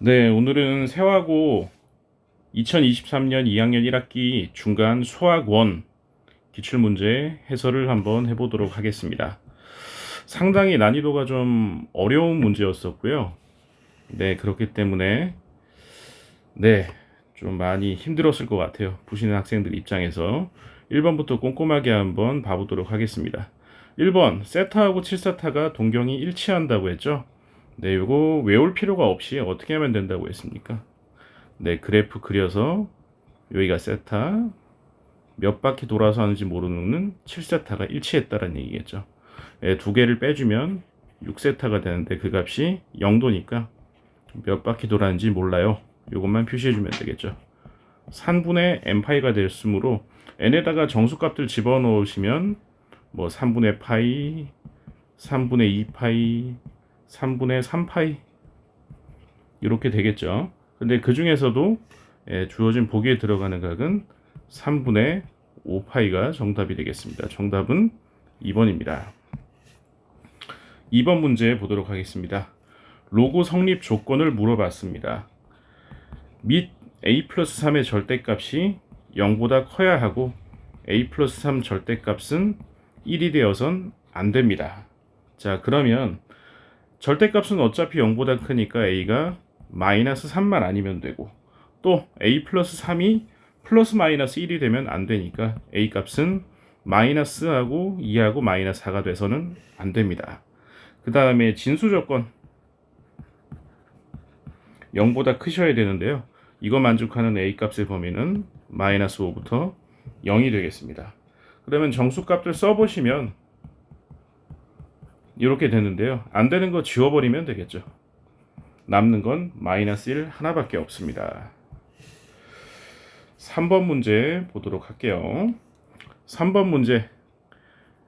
네, 오늘은 세화고 2023년 2학년 1학기 중간 수학 1 기출문제 해설을 한번 해보도록 하겠습니다. 상당히 난이도가 좀 어려운 문제였었고요. 네, 그렇기 때문에 좀 많이 힘들었을 것 같아요. 보시는 학생들 입장에서 1번부터 꼼꼼하게 한번 봐보도록 하겠습니다. 1번, 세타하고 7세타가 동경이 일치한다고 했죠? 네, 요거 외울 필요가 없이 어떻게 하면 된다고 했습니까? 네, 그래프 그려서 여기가 세타, 몇 바퀴 돌아서 하는지 모르는 7세타가 일치했다는 얘기겠죠. 네, 두 개를 빼주면 6세타가 되는데 그 값이 0도니까 몇 바퀴 돌았는지 몰라요. 이것만 표시해주면 되겠죠. 산분의 n파이가 됐으므로 n에다가 정수값들 집어넣으시면 뭐 3분의 파이, 3분의 2파이, 3분의 3파이 이렇게 되겠죠. 근데 그 중에서도 주어진 보기에 들어가는 각은 3분의 5파이가 정답이 되겠습니다. 정답은 2번입니다. 2번 문제 보도록 하겠습니다. 로고 성립 조건을 물어봤습니다. 및 a 플러스 3의 절대값이 0보다 커야 하고 a 플러스 3 절대값은 1이 되어선 안 됩니다. 자, 그러면 절대값은 어차피 0보다 크니까 a가 마이너스 3만 아니면 되고, 또 a 플러스 3이 플러스 마이너스 1이 되면 안 되니까 a 값은 마이너스하고 2하고 마이너스 4가 돼서는 안 됩니다. 그 다음에 진수 조건 0보다 크셔야 되는데요. 이거 만족하는 a 값의 범위는 마이너스 5부터 0이 되겠습니다. 그러면 정수값들 써보시면 이렇게 되는데요. 안 되는 거 지워버리면 되겠죠. 남는 건 마이너스 1 하나밖에 없습니다. 3번 문제 보도록 할게요. 3번 문제,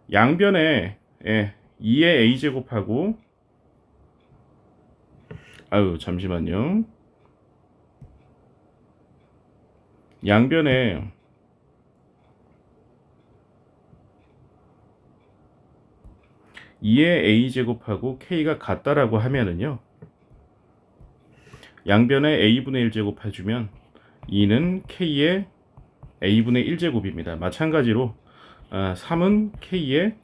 양변에 2의 a제곱하고 잠시만요. 양변에 2의 a제곱하고 k가 같다라고 하면은요, 양변에 a분의 1제곱 해주면 2는 k의 a분의 1제곱입니다. 마찬가지로 3은 k의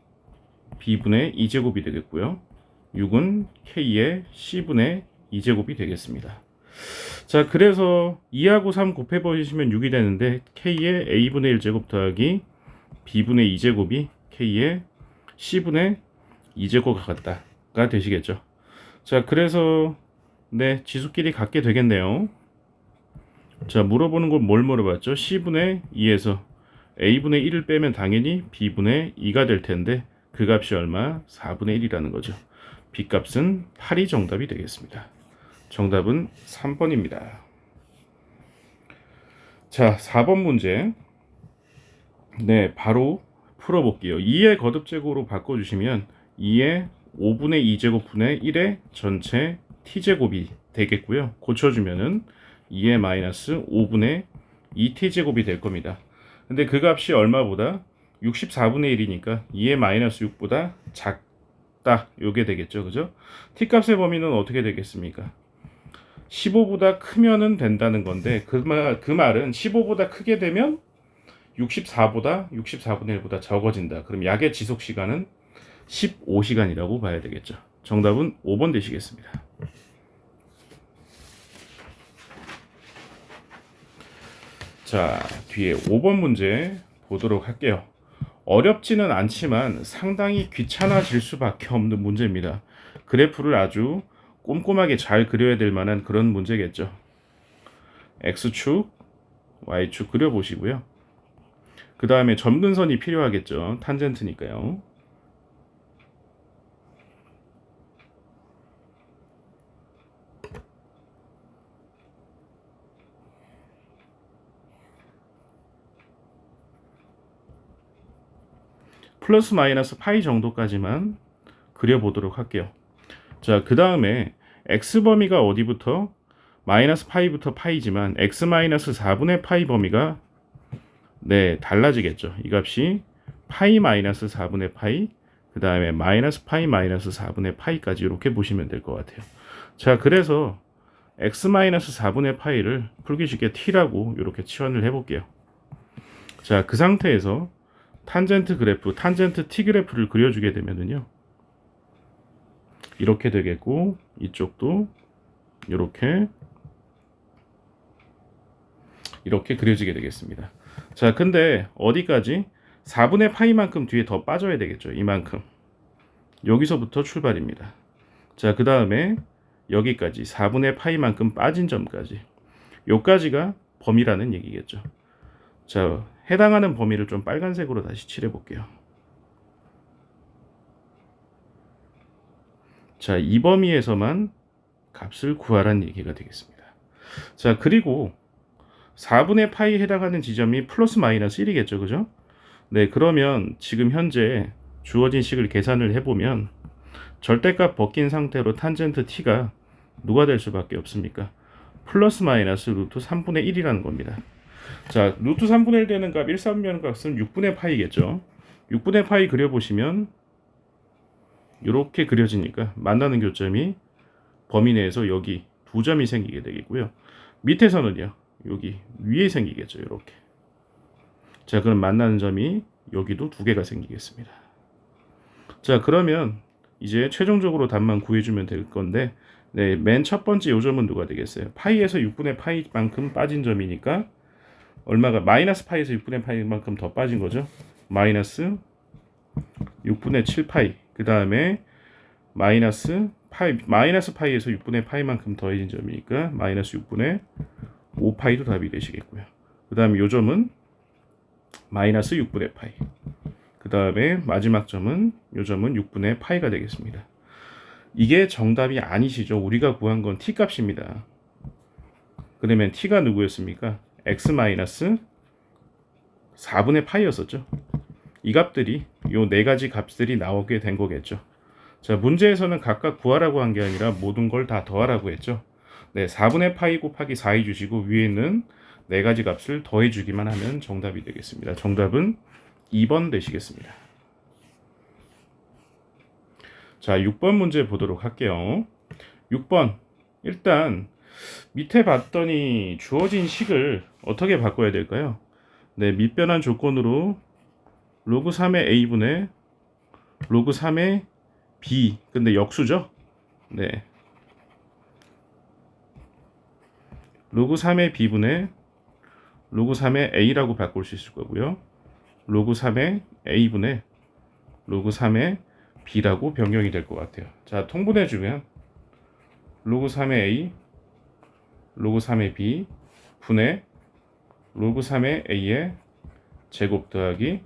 b분의 2제곱이 되겠고요. 6은 k의 c분의 2제곱이 되겠습니다. 자, 그래서 2하고 3 곱해버리시면 6이 되는데 k의 a분의 1제곱 더하기 b분의 2제곱이 k의 c분의 2제곱과 같다가 되시겠죠. 자, 그래서 지수끼리 같게 되겠네요. 자, 물어보는 건 뭘 물어봤죠? c분의 2에서 a분의 1을 빼면 당연히 b분의 2가 될 텐데 그 값이 얼마? 4분의 1이라는 거죠. b 값은 8이 정답이 되겠습니다. 정답은 3번입니다. 자, 4번 문제. 바로 풀어볼게요. 2의 거듭제곱으로 바꿔주시면 2의 5분의 2제곱분의 1의 전체 t제곱이 되겠고요. 고쳐주면은 2의 마이너스 5분의 2t제곱이 될 겁니다. 근데 그 값이 얼마보다 64분의 1이니까 2의 마이너스 6보다 작다. 요게 되겠죠. 그죠? t값의 범위는 어떻게 되겠습니까? 15보다 크면은 된다는 건데 그 말은 15보다 크게 되면 64분의 1보다 적어진다. 그럼 약의 지속 시간은 15시간이라고 봐야 되겠죠. 정답은 5번 되시겠습니다. 자, 뒤에 5번 문제 보도록 할게요. 어렵지는 않지만 상당히 귀찮아질 수밖에 없는 문제입니다. 그래프를 아주 꼼꼼하게 잘 그려야 될 만한 그런 문제겠죠. X축, Y축 그려보시고요. 그 다음에 점근선이 필요하겠죠. 탄젠트니까요. 플러스 마이너스 파이 정도까지만 그려보도록 할게요. 자, 그 다음에 x 범위가 어디부터? 마이너스 파이부터 파이지만 x 마이너스 4분의 파이 범위가 달라지겠죠. 이 값이 파이 마이너스 4분의 파이, 그 다음에 마이너스 파이 마이너스 4분의 파이까지 이렇게 보시면 될 것 같아요. 자, 그래서 x-4분의 파이를 풀기 쉽게 t라고 이렇게 치환을 해볼게요. 자, 그 상태에서 탄젠트 그래프, 탄젠트 t 그래프를 그려주게 되면은요, 이렇게 되겠고, 이쪽도 이렇게 그려지게 되겠습니다. 자, 근데 어디까지? 4분의 파이만큼 뒤에 더 빠져야 되겠죠. 이만큼. 여기서부터 출발입니다. 자, 그 다음에 여기까지 4분의 파이만큼 빠진 점까지. 요까지가 범위라는 얘기겠죠. 자, 해당하는 범위를 좀 빨간색으로 다시 칠해 볼게요. 자, 이 범위에서만 값을 구하라는 얘기가 되겠습니다. 자, 그리고 4분의 파이에 해당하는 지점이 플러스 마이너스 1이겠죠. 그죠? 네, 그러면 지금 현재 주어진 식을 계산을 해보면 절대값 벗긴 상태로 탄젠트 t가 누가 될 수밖에 없습니까? 플러스 마이너스 루트 3분의 1이라는 겁니다. 자, 루트 3분의 1 되는 값 1,3면 값은 6분의 파이겠죠. 6분의 파이 그려보시면 이렇게 그려지니까 만나는 교점이 범위 내에서 여기 두 점이 생기게 되겠고요. 밑에서는요, 여기 위에 생기겠죠. 이렇게. 자, 그럼 만나는 점이 여기도 두 개가 생기겠습니다. 자, 그러면 이제 최종적으로 답만 구해주면 될 건데, 네, 맨 첫 번째 요점은 누가 되겠어요? 파이에서 6분의 파이만큼 빠진 점이니까 얼마가 마이너스 파이에서 6분의 파이만큼 더 빠진 거죠. 마이너스 6분의 7파이. 그 다음에 마이너스 파이에서 6분의 파이만큼 더해진 점이니까 마이너스 6분의 5파이도 답이 되시겠고요. 그 다음에 요점은 마이너스 6분의 파이. 그 다음에 마지막 점은 요점은 6분의 파이가 되겠습니다. 이게 정답이 아니시죠. 우리가 구한 건 t 값입니다. 그러면 t가 누구였습니까? x-4분의 파이였었죠. 이 값들이 요 네 가지 값들이 나오게 된 거겠죠. 자, 문제에서는 각각 구하라고 한 게 아니라 모든 걸 다 더하라고 했죠. 네, 4분의 파이 곱하기 4 해주시고 위에 있는 네 가지 값을 더해주기만 하면 정답이 되겠습니다. 정답은 2번 되시겠습니다. 자, 6번 문제 보도록 할게요. 6번. 일단 밑에 봤더니 주어진 식을 어떻게 바꿔야 될까요? 네, 밑변환 조건으로 로그 3의 a분의 로그 3의 b. 근데 역수죠? 네. 로그 3의 b분의 로그 3의 a라고 바꿀 수 있을 거고요. 로그 3의 a분의 로그 3의 b라고 변경이 될 것 같아요. 자, 통분해 주면 로그 3의 a 로그 3의 b 분의 로그 3의 a의 제곱 더하기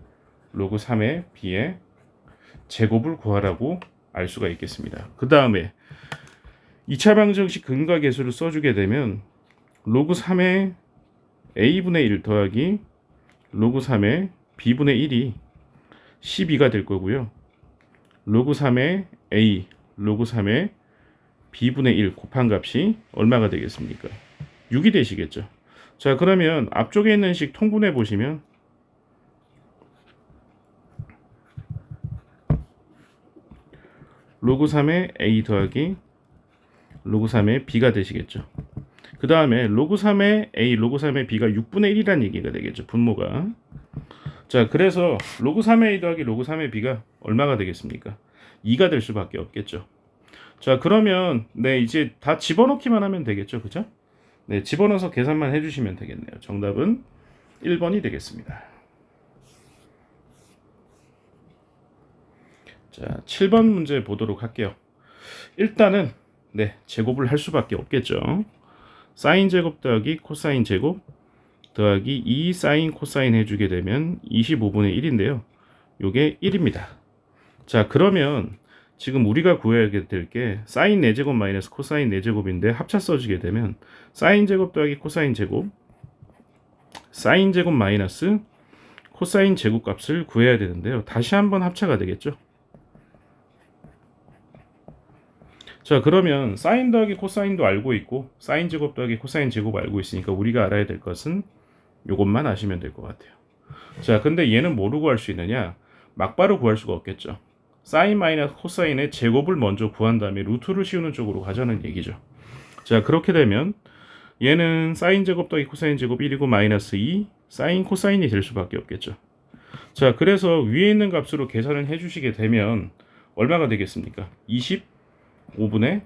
로그 3의 b의 제곱을 구하라고 알 수가 있겠습니다. 그 다음에 2차 방정식 근과 계수를 써주게 되면 로그 3의 a분의 1 더하기 로그 3의 b분의 1이 12가 될 거고요. 로그 3의 a 로그 3의 b분의 1 곱한 값이 얼마가 되겠습니까? 6이 되시겠죠. 자, 그러면 앞쪽에 있는 식 통분해 보시면 로그 3의 a 더하기 로그 3의 b가 되시겠죠. 그 다음에 로그 3의 a, 로그 3의 b가 6분의 1이라는 얘기가 되겠죠. 분모가. 자, 그래서 로그 3의 a 더하기 로그 3의 b가 얼마가 되겠습니까? 2가 될 수밖에 없겠죠. 자, 그러면 네, 이제 다 집어넣기만 하면 되겠죠. 그죠? 네, 집어넣어서 계산만 해주시면 되겠네요. 정답은 1번이 되겠습니다. 자, 7번 문제 보도록 할게요. 일단은 네, 제곱을 할 수밖에 없겠죠. 사인 제곱 더하기 코사인 제곱 더하기 2 사인 코사인 해주게 되면 25분의 1인데요. 요게 1입니다. 자, 그러면 지금 우리가 구해야 될 게 사인 4제곱 마이너스 코사인 4제곱인데 합차 써주게 되면 사인 제곱 더하기 코사인 제곱 사인 제곱 마이너스 코사인 제곱 값을 구해야 되는데요. 다시 한번 합차가 되겠죠. 자, 그러면 사인 더하기 코사인도 알고 있고 사인 제곱 더하기 코사인 제곱 알고 있으니까 우리가 알아야 될 것은 요것만 아시면 될 것 같아요. 자, 근데 얘는 뭐로 구할 수 있느냐? 막바로 구할 수가 없겠죠. 사인 마이너스 코사인의 제곱을 먼저 구한 다음에 루트를 씌우는 쪽으로 가자는 얘기죠. 자, 그렇게 되면 얘는 사인 제곱 더하기 코사인 제곱 1이고 마이너스 2 사인 코사인이 될 수밖에 없겠죠. 자, 그래서 위에 있는 값으로 계산을 해주시게 되면 얼마가 되겠습니까? 25분의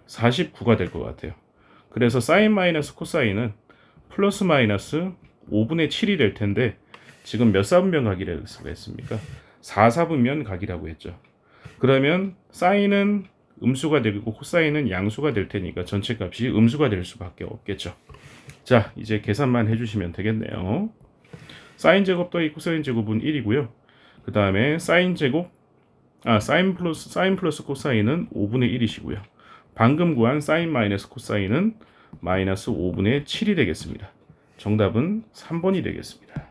49가 될 것 같아요. 그래서 사인 마이너스 코사인은 플러스 마이너스 5분의 7이 될 텐데 지금 몇 사분면 각이라고 했습니까? 4사분면 각이라고 했죠. 그러면 사인은 음수가 되고 코사인은 양수가 될 테니까 전체 값이 음수가 될 수밖에 없겠죠. 자, 이제 계산만 해주시면 되겠네요. 사인 제곱 더하기 코사인 제곱은 1이고요. 그 다음에 사인 플러스 코사인은 5분의 1이시고요. 방금 구한 사인 마이너스 코사인은 마이너스 5분의 7이 되겠습니다. 정답은 3번이 되겠습니다.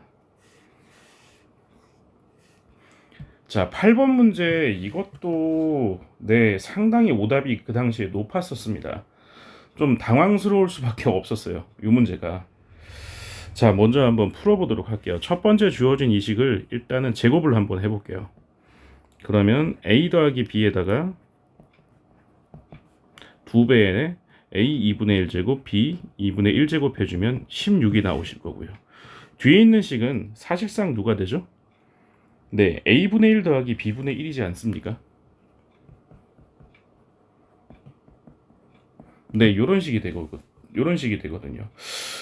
자, 8번 문제 이것도 상당히 오답이 그 당시에 높았었습니다. 좀 당황스러울 수밖에 없었어요. 이 문제가. 자, 먼저 한번 풀어보도록 할게요. 첫 번째 주어진 이 식을 일단은 제곱을 한번 해볼게요. 그러면 a 더하기 b에다가 2배에 a 2분의 1제곱 b 2분의 1제곱 해주면 16이 나오실 거고요. 뒤에 있는 식은 사실상 누가 되죠? 네, a분의 1 더하기 b분의 1이지 않습니까? 네, 요런 식이 되거든요.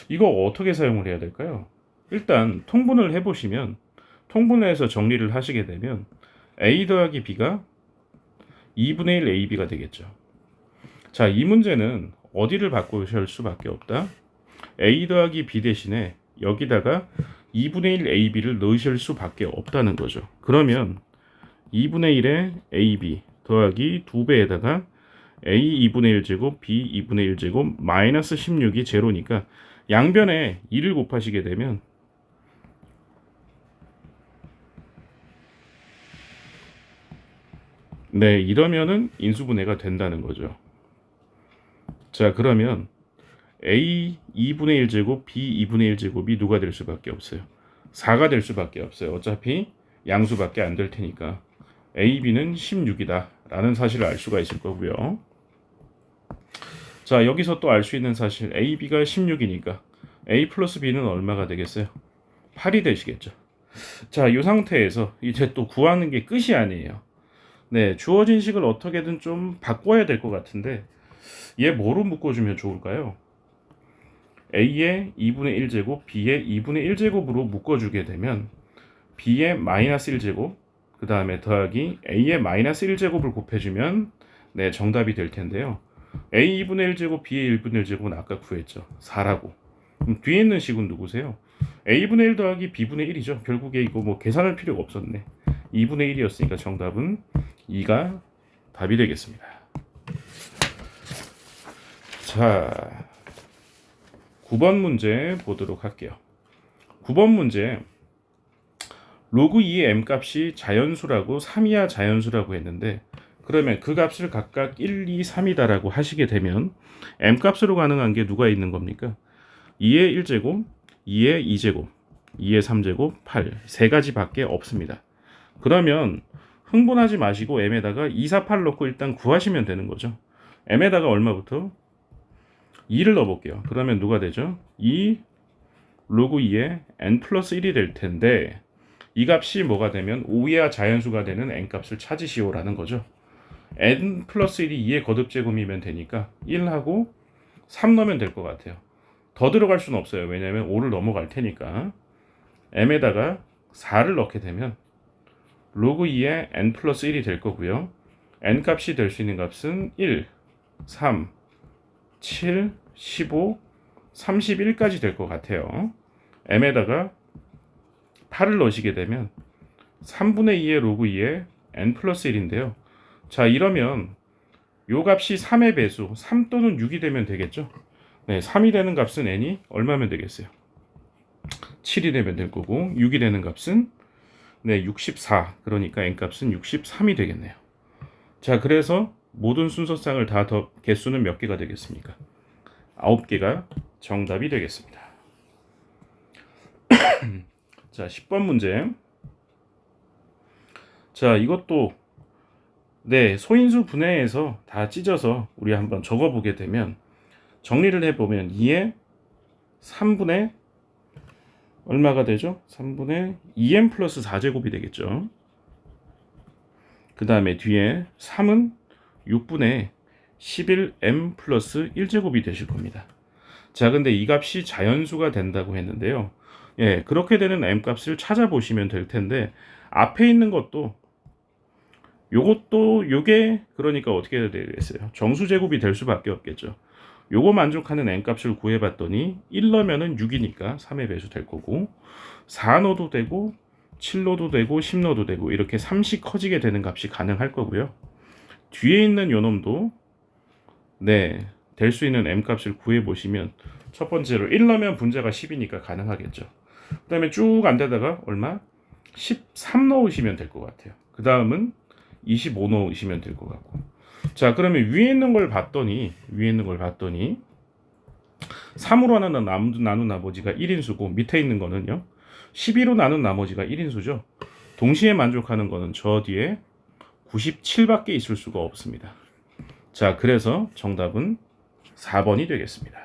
이거 어떻게 사용을 해야 될까요? 일단 통분을 해보시면 통분해서 정리를 하시게 되면 a 더하기 b가 2분의 1 ab가 되겠죠. 자, 이 문제는 어디를 바꾸실 수밖에 없다. a 더하기 b 대신에 여기다가 2분의 1 ab를 넣으실 수밖에 없다는 거죠. 그러면 2분의 1에 ab 더하기 2배에다가 a 2분의 1제곱 b 2분의 1제곱 마이너스 16이 제로니까 양변에 2를 곱하시게 되면 네, 이러면은 인수분해가 된다는 거죠. 자, 그러면 a 2분의 1제곱 b 2분의 1제곱이 누가 될 수밖에 없어요? 4가 될 수밖에 없어요. 어차피 양수밖에 안 될 테니까 ab는 16이다 라는 사실을 알 수가 있을 거고요. 자, 여기서 또 알 수 있는 사실 ab가 16이니까 a 플러스 b는 얼마가 되겠어요? 8이 되시겠죠. 자, 이 상태에서 이제 또 구하는 게 끝이 아니에요. 네, 주어진 식을 어떻게든 좀 바꿔야 될 것 같은데 얘 뭐로 묶어주면 좋을까요? a의 2분의 1제곱, b의 2분의 1제곱으로 묶어주게 되면 b의 마이너스 1제곱, 그 다음에 더하기 a의 마이너스 1제곱을 곱해주면 네, 정답이 될 텐데요. a 2분의 1제곱, b의 1분의 1제곱은 아까 구했죠. 4라고. 그럼 뒤에 있는 식은 누구세요? a분의 1 더하기 b분의 1이죠. 결국에 이거 뭐 계산할 필요가 없었네. 2분의 1이었으니까 정답은 2가 답이 되겠습니다. 자, 9번 문제 보도록 할게요. 9번 문제 로그 2의 m값이 자연수라고 3이하 자연수라고 했는데 그러면 그 값을 각각 1, 2, 3이다라고 하시게 되면 m값으로 가능한 게 누가 있는 겁니까? 2의 1제곱, 2의 2제곱, 2의 3제곱, 8 세 가지밖에 없습니다. 그러면 흥분하지 마시고 m에다가 2, 4, 8 넣고 일단 구하시면 되는 거죠. m에다가 얼마부터? 2를 넣어볼게요. 그러면 누가 되죠? 2 로그 2의 n 플러스 1이 될 텐데 이 값이 뭐가 되면 5이하 자연수가 되는 n값을 찾으시오라는 거죠. n 플러스 1이 2의 거듭제곱이면 되니까 1하고 3 넣으면 될 것 같아요. 더 들어갈 수는 없어요. 왜냐하면 5를 넘어갈 테니까 m에다가 4를 넣게 되면 로그 2의 n 플러스 1이 될 거고요. n 값이 될 수 있는 값은 1, 3, 7, 15, 31까지 될 것 같아요. m에다가 8을 넣으시게 되면 3분의 2의 로그 2의 n 플러스 1인데요. 자, 이러면 요 값이 3의 배수 3 또는 6이 되면 되겠죠. 네, 3이 되는 값은 n이 얼마면 되겠어요? 7이 되면 될 거고 6이 되는 값은 네, 64. 그러니까 n값은 63이 되겠네요. 자, 그래서 모든 순서상을 다 더 개수는 몇 개가 되겠습니까? 9개가 정답이 되겠습니다. 자, 10번 문제. 자, 이것도 네, 소인수 분해해서 다 찢어서 우리 한번 적어보게 되면 정리를 해보면 2에 3분의 얼마가 되죠? 3분의 2m 플러스 4제곱이 되겠죠. 그 다음에 뒤에 3은 6분의 11m 플러스 1제곱이 되실 겁니다. 자, 근데 이 값이 자연수가 된다고 했는데요. 예, 그렇게 되는 m 값을 찾아보시면 될 텐데 앞에 있는 것도 요게 그러니까 어떻게 해야 되겠어요? 정수 제곱이 될 수밖에 없겠죠. 요거 만족하는 n 값을 구해봤더니 1 넣으면은 6이니까 3의 배수 될 거고 4 넣어도 되고 7 넣어도 되고 10 넣어도 되고 이렇게 3씩 커지게 되는 값이 가능할 거고요. 뒤에 있는 요 놈도 네, 될 수 있는 m 값을 구해보시면 첫 번째로 1 넣으면 분자가 10이니까 가능하겠죠. 그 다음에 쭉 안 되다가 얼마? 13 넣으시면 될 것 같아요. 그 다음은 25 넣으시면 될 것 같고. 자, 그러면 위에 있는 걸 봤더니 3으로 나눈 나머지가 1인수고 밑에 있는 거는요 12로 나눈 나머지가 1인수죠. 동시에 만족하는 거는 저 뒤에 97밖에 있을 수가 없습니다. 자, 그래서 정답은 4번이 되겠습니다.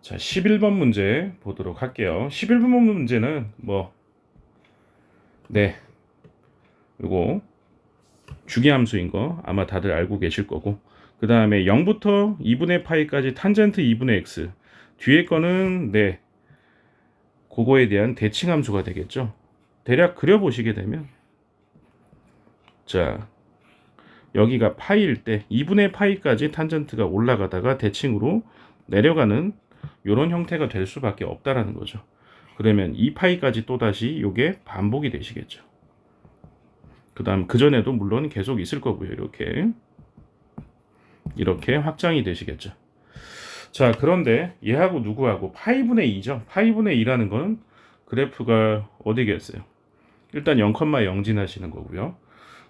자, 11번 문제 보도록 할게요. 11번 문제는 요거 주기함수인 거 아마 다들 알고 계실 거고, 그 다음에 0부터 2분의 파이까지 탄젠트 2분의 x, 뒤에 거는 그거에 대한 대칭함수가 되겠죠. 대략 그려보시게 되면 자, 여기가 파이일 때 2분의 파이까지 탄젠트가 올라가다가 대칭으로 내려가는 이런 형태가 될 수밖에 없다라는 거죠. 그러면 2파이까지 또다시 요게 반복이 되시겠죠. 그 다음 그전에도 물론 계속 있을 거고요. 이렇게 확장이 되시겠죠. 자, 그런데 얘하고 누구하고 파이분의 2죠. 파이분의 2라는 건 그래프가 어디겠어요? 일단 0,0 지나시는 거고요.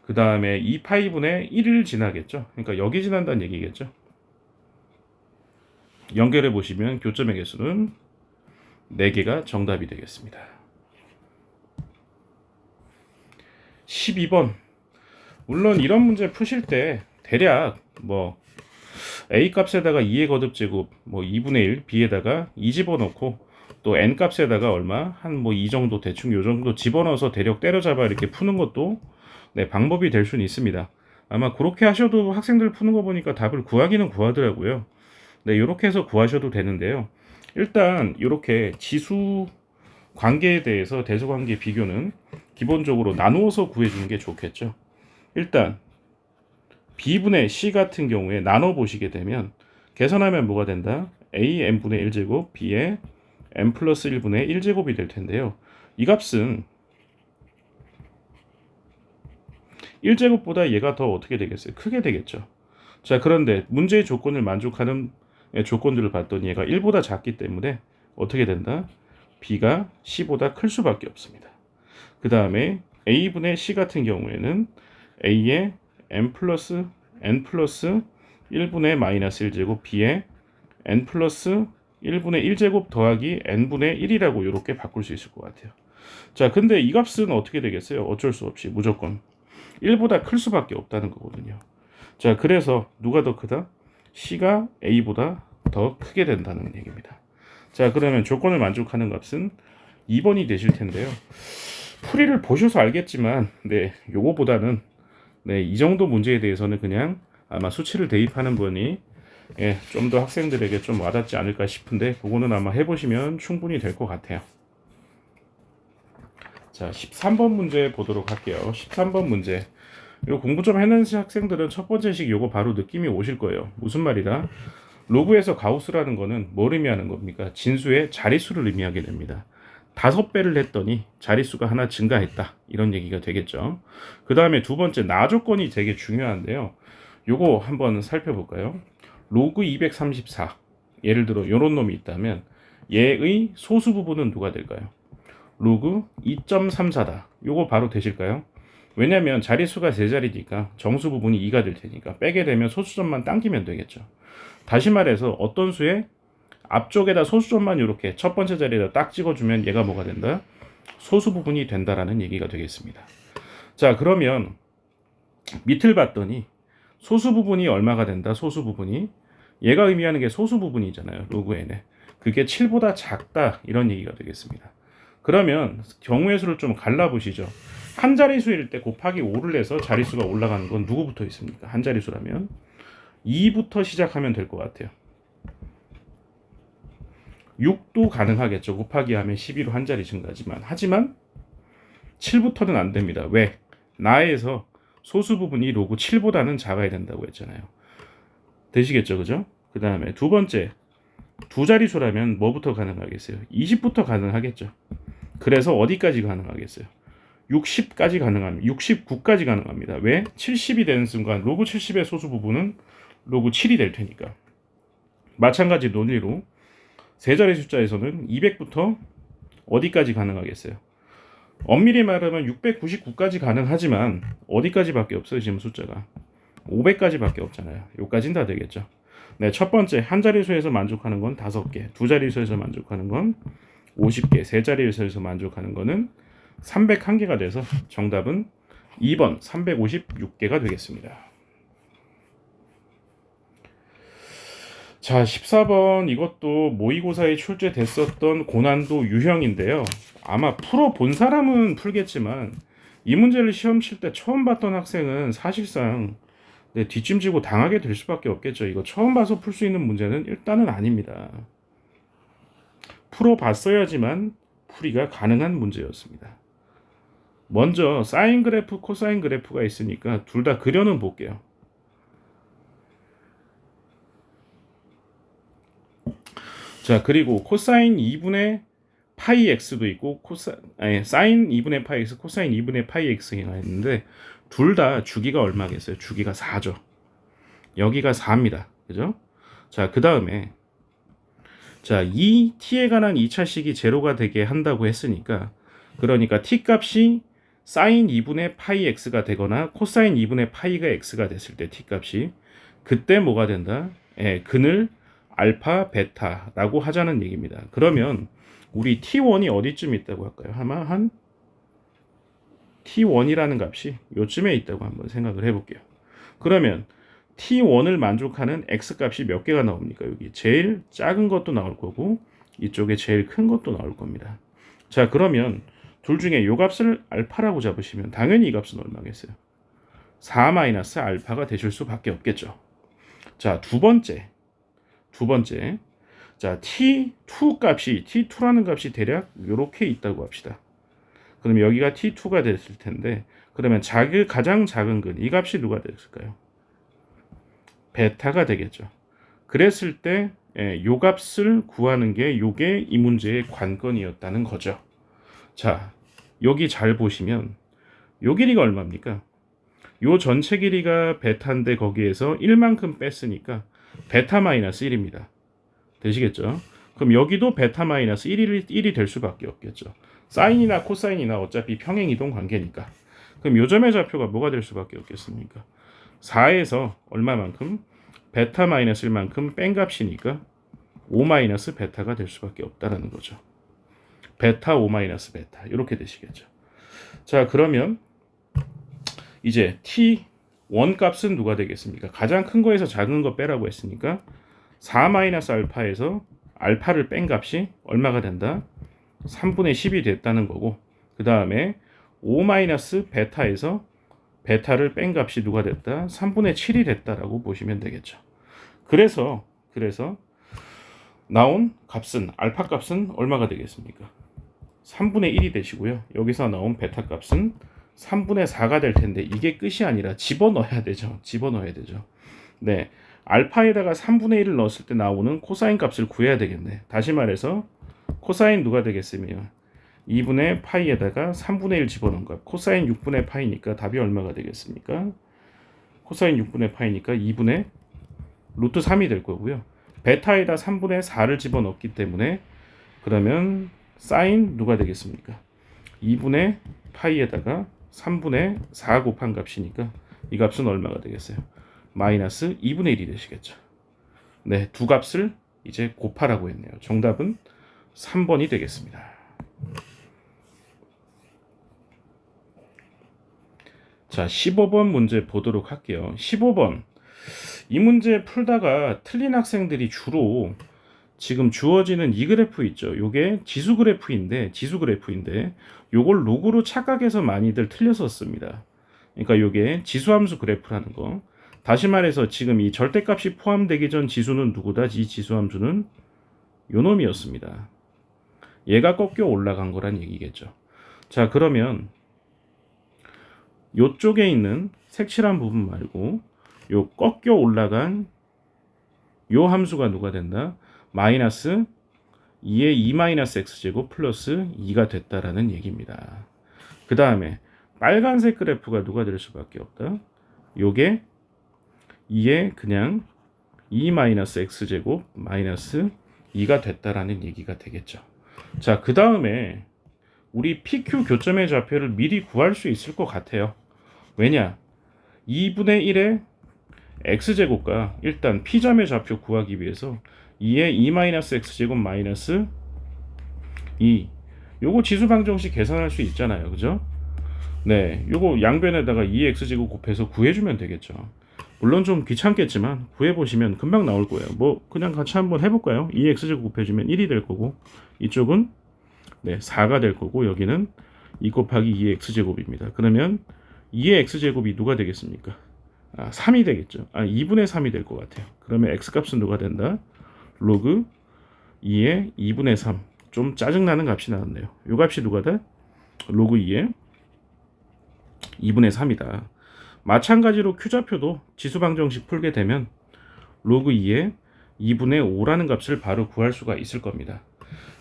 그 다음에 2파이분의 1을 지나겠죠. 그러니까 여기 지난다는 얘기겠죠. 연결해 보시면 교점의 개수는 4개가 정답이 되겠습니다. 12번. 물론 이런 문제 푸실 때 대략 A 값에다가 2의 거듭제곱 2분의 1, B에다가 2 집어넣고 또 N 값에다가 얼마? 한 2 정도 대충 요 정도 집어넣어서 대략 때려잡아 이렇게 푸는 것도 방법이 될 수는 있습니다. 아마 그렇게 하셔도 학생들 푸는 거 보니까 답을 구하기는 구하더라고요. 이렇게 해서 구하셔도 되는데요. 일단 이렇게 지수 관계에 대해서 대소관계 비교는 기본적으로 나누어서 구해주는 게 좋겠죠. 일단 B분의 C 같은 경우에 나눠보시게 되면 계산하면 뭐가 된다? A n분의 1제곱 B의 n 플러스 1분의 1제곱이 될 텐데요. 이 값은 1제곱보다 얘가 더 어떻게 되겠어요? 크게 되겠죠. 자, 그런데 문제의 조건을 만족하는 조건들을 봤더니 얘가 1보다 작기 때문에 어떻게 된다? B가 C보다 클 수밖에 없습니다. 그 다음에 A분의 C 같은 경우에는 A의 n 플러스 1분의 마이너스 1제곱 B의 n 플러스 1분의 1제곱 더하기 n분의 1이라고 이렇게 바꿀 수 있을 것 같아요. 자, 근데 이 값은 어떻게 되겠어요? 어쩔 수 없이 무조건 1보다 클 수밖에 없다는 거거든요. 자, 그래서 누가 더 크다? C가 A보다 더 크게 된다는 얘기입니다. 자, 그러면 조건을 만족하는 값은 2번이 되실 텐데요. 풀이를 보셔서 알겠지만 요거보다는 이 정도 문제에 대해서는 그냥 아마 수치를 대입하는 분이 좀 더 학생들에게 좀 와닿지 않을까 싶은데 그거는 아마 해보시면 충분히 될 것 같아요. 자, 13번 문제 보도록 할게요. 13번 문제. 요 공부 좀 해놓은 학생들은 첫 번째식 요거 바로 느낌이 오실 거예요. 무슨 말이다? 로그에서 가우스라는 거는 뭘 의미하는 겁니까? 진수의 자릿수를 의미하게 됩니다. 5배를 했더니 자릿수가 하나 증가했다. 이런 얘기가 되겠죠. 그 다음에 두 번째 나 조건이 되게 중요한데요. 요거 한번 살펴볼까요? 로그 234. 예를 들어 요런 놈이 있다면 얘의 소수 부분은 누가 될까요? 로그 2.34다. 요거 바로 되실까요? 왜냐면 자릿수가 3자리니까 정수 부분이 2가 될 테니까 빼게 되면 소수점만 당기면 되겠죠. 다시 말해서 어떤 수에 앞쪽에다 소수점만 이렇게 첫 번째 자리에다 딱 찍어주면 얘가 뭐가 된다? 소수 부분이 된다라는 얘기가 되겠습니다. 자, 그러면 밑을 봤더니 소수 부분이 얼마가 된다? 소수 부분이 얘가 의미하는 게 소수 부분이잖아요. 로그 n에. 그게 7보다 작다 이런 얘기가 되겠습니다. 그러면 경우의 수를 좀 갈라보시죠. 한 자릿수일 때 곱하기 5를 해서 자릿수가 올라가는 건 누구부터 있습니까? 한 자릿수라면 2부터 시작하면 될 것 같아요. 6도 가능하겠죠. 곱하기 하면 12로 한 자리 증가지만 하지만 7부터는 안 됩니다. 왜? 나에서 소수 부분이 로그 7보다는 작아야 된다고 했잖아요. 되시겠죠, 그죠? 그 다음에 두 번째, 두 자릿수라면 뭐부터 가능하겠어요? 20부터 가능하겠죠. 그래서 어디까지 가능하겠어요? 60까지 가능합니다. 69까지 가능합니다. 왜? 70이 되는 순간 로그 70의 소수 부분은 로그 7이 될 테니까. 마찬가지 논리로 세 자리 숫자에서는 200부터 어디까지 가능하겠어요? 엄밀히 말하면 699까지 가능하지만 어디까지밖에 없어요. 지금 숫자가 500까지밖에 없잖아요. 요까진 다 되겠죠. 네, 첫 번째 한 자릿수에서 만족하는 건 5개, 두 자릿수에서 만족하는 건 50개, 세 자릿수에서 만족하는 거는 301개가 돼서 정답은 2번 356개가 되겠습니다. 자, 14번 이것도 모의고사에 출제됐었던 고난도 유형인데요. 아마 풀어본 사람은 풀겠지만 이 문제를 시험 칠 때 처음 봤던 학생은 사실상 뒷짐지고 당하게 될 수밖에 없겠죠. 이거 처음 봐서 풀 수 있는 문제는 일단은 아닙니다. 풀어봤어야지만 풀이가 가능한 문제였습니다. 먼저 사인 그래프, 코사인 그래프가 있으니까 둘 다 그려는 볼게요. 자, 그리고 코사인 2분의 파이 x도 있고 사인 2분의 파이 x, 코사인 2분의 파이 x가 있는데 둘 다 주기가 얼마겠어요? 주기가 4죠. 여기가 4입니다. 그죠? 자, 그 다음에 자, 이 t에 관한 2차식이 제로가 되게 한다고 했으니까 그러니까 t 값이 사인 2분의 파이 x가 되거나 코사인 2분의 파이가 x가 됐을 때 t 값이 그때 뭐가 된다? 근을 알파, 베타라고 하자는 얘기입니다. 그러면 우리 t1이 어디쯤 있다고 할까요? 아마 한 t1이라는 값이 요쯤에 있다고 한번 생각을 해볼게요. 그러면 t1을 만족하는 x값이 몇 개가 나옵니까? 여기 제일 작은 것도 나올 거고 이쪽에 제일 큰 것도 나올 겁니다. 자, 그러면 둘 중에 요 값을 알파라고 잡으시면 당연히 이 값은 얼마겠어요? 4-알파가 되실 수밖에 없겠죠. 자, 두 번째. 자, t2 값이 t2라는 값이 대략 이렇게 있다고 합시다. 그럼 여기가 t2가 됐을 텐데 그러면 가장 작은 근 이 값이 누가 됐을까요? 베타가 되겠죠. 그랬을 때 요 값을 구하는 게 요게 이 문제의 관건이었다는 거죠. 자, 여기 잘 보시면 요 길이가 얼마입니까? 요 전체 길이가 베타인데 거기에서 1만큼 뺐으니까 베타 마이너스 1입니다. 되시겠죠? 그럼 여기도 베타 마이너스 1이 될 수밖에 없겠죠. 사인이나 코사인이나 어차피 평행이동 관계니까. 그럼 요점의 좌표가 뭐가 될 수밖에 없겠습니까? 4에서 얼마만큼? 베타 마이너스 1만큼 뺀 값이니까 5 마이너스 베타가 될 수밖에 없다라는 거죠. 베타 5 마이너스 베타 이렇게 되시겠죠. 자, 그러면 이제 t1 값은 누가 되겠습니까? 가장 큰 거에서 작은 거 빼라고 했으니까 4 마이너스 알파에서 알파를 뺀 값이 얼마가 된다? 3분의 10이 됐다는 거고 그 다음에 5 마이너스 베타에서 베타를 뺀 값이 누가 됐다? 3분의 7이 됐다라고 보시면 되겠죠. 그래서 나온 값은 알파 값은 얼마가 되겠습니까? 3분의 1이 되시고요. 여기서 나온 베타 값은 3분의 4가 될 텐데 이게 끝이 아니라 집어넣어야 되죠. 네, 알파에다가 3분의 1을 넣었을 때 나오는 코사인 값을 구해야 되겠네. 다시 말해서 코사인 누가 되겠으면 2분의 파이에다가 3분의 1 집어넣은 값. 코사인 6분의 파이니까 답이 얼마가 되겠습니까? 코사인 6분의 파이니까 2분의 루트 3이 될 거고요. 베타에다 3분의 4를 집어넣기 때문에 그러면 사인 누가 되겠습니까? 2분의 파이에다가 3분의 4 곱한 값이니까 이 값은 얼마가 되겠어요? 마이너스 2분의 1이 되시겠죠. 네, 두 값을 이제 곱하라고 했네요. 정답은 3번이 되겠습니다. 자, 15번 문제 보도록 할게요. 15번. 이 문제 풀다가 틀린 학생들이 주로 지금 주어지는 이 그래프 있죠. 요게 지수 그래프인데 요걸 로그로 착각해서 많이들 틀렸었습니다. 그러니까 요게 지수함수 그래프라는 거. 다시 말해서 지금 이 절대값이 포함되기 전 지수는 누구다? 이 지수함수는 요 놈이었습니다. 얘가 꺾여 올라간 거란 얘기겠죠. 자, 그러면 요쪽에 있는 색칠한 부분 말고 요 꺾여 올라간 요 함수가 누가 된다? 마이너스 2의 2-x제곱 플러스 2가 됐다라는 얘기입니다. 그 다음에 빨간색 그래프가 누가 될 수밖에 없다? 요게 2의 그냥 2-x제곱 마이너스 2가 됐다라는 얘기가 되겠죠. 자, 그 다음에 우리 PQ 교점의 좌표를 미리 구할 수 있을 것 같아요. 왜냐? 2분의 1의 x제곱과 일단 P점의 좌표 구하기 위해서 2의 2-x제곱 마이너스 2 요거 지수방정식 계산할 수 있잖아요. 그죠? 네, 요거 양변에다가 2x제곱 곱해서 구해주면 되겠죠. 물론 좀 귀찮겠지만 구해보시면 금방 나올 거예요. 뭐 그냥 같이 한번 해볼까요? 2x제곱 곱해주면 1이 될 거고 이쪽은 네 4가 될 거고 여기는 2 곱하기 2x제곱입니다. 그러면 2의 x제곱이 누가 되겠습니까? 3이 되겠죠. 2분의 3이 될 것 같아요. 그러면 x값은 누가 된다? 로그 2의 2분의 3. 좀 짜증나는 값이 나왔네요. 요 값이 누가 돼? 로그 2의 2분의 3이다. 마찬가지로 Q좌표도 지수방정식 풀게 되면 로그 2의 2분의 5라는 값을 바로 구할 수가 있을 겁니다.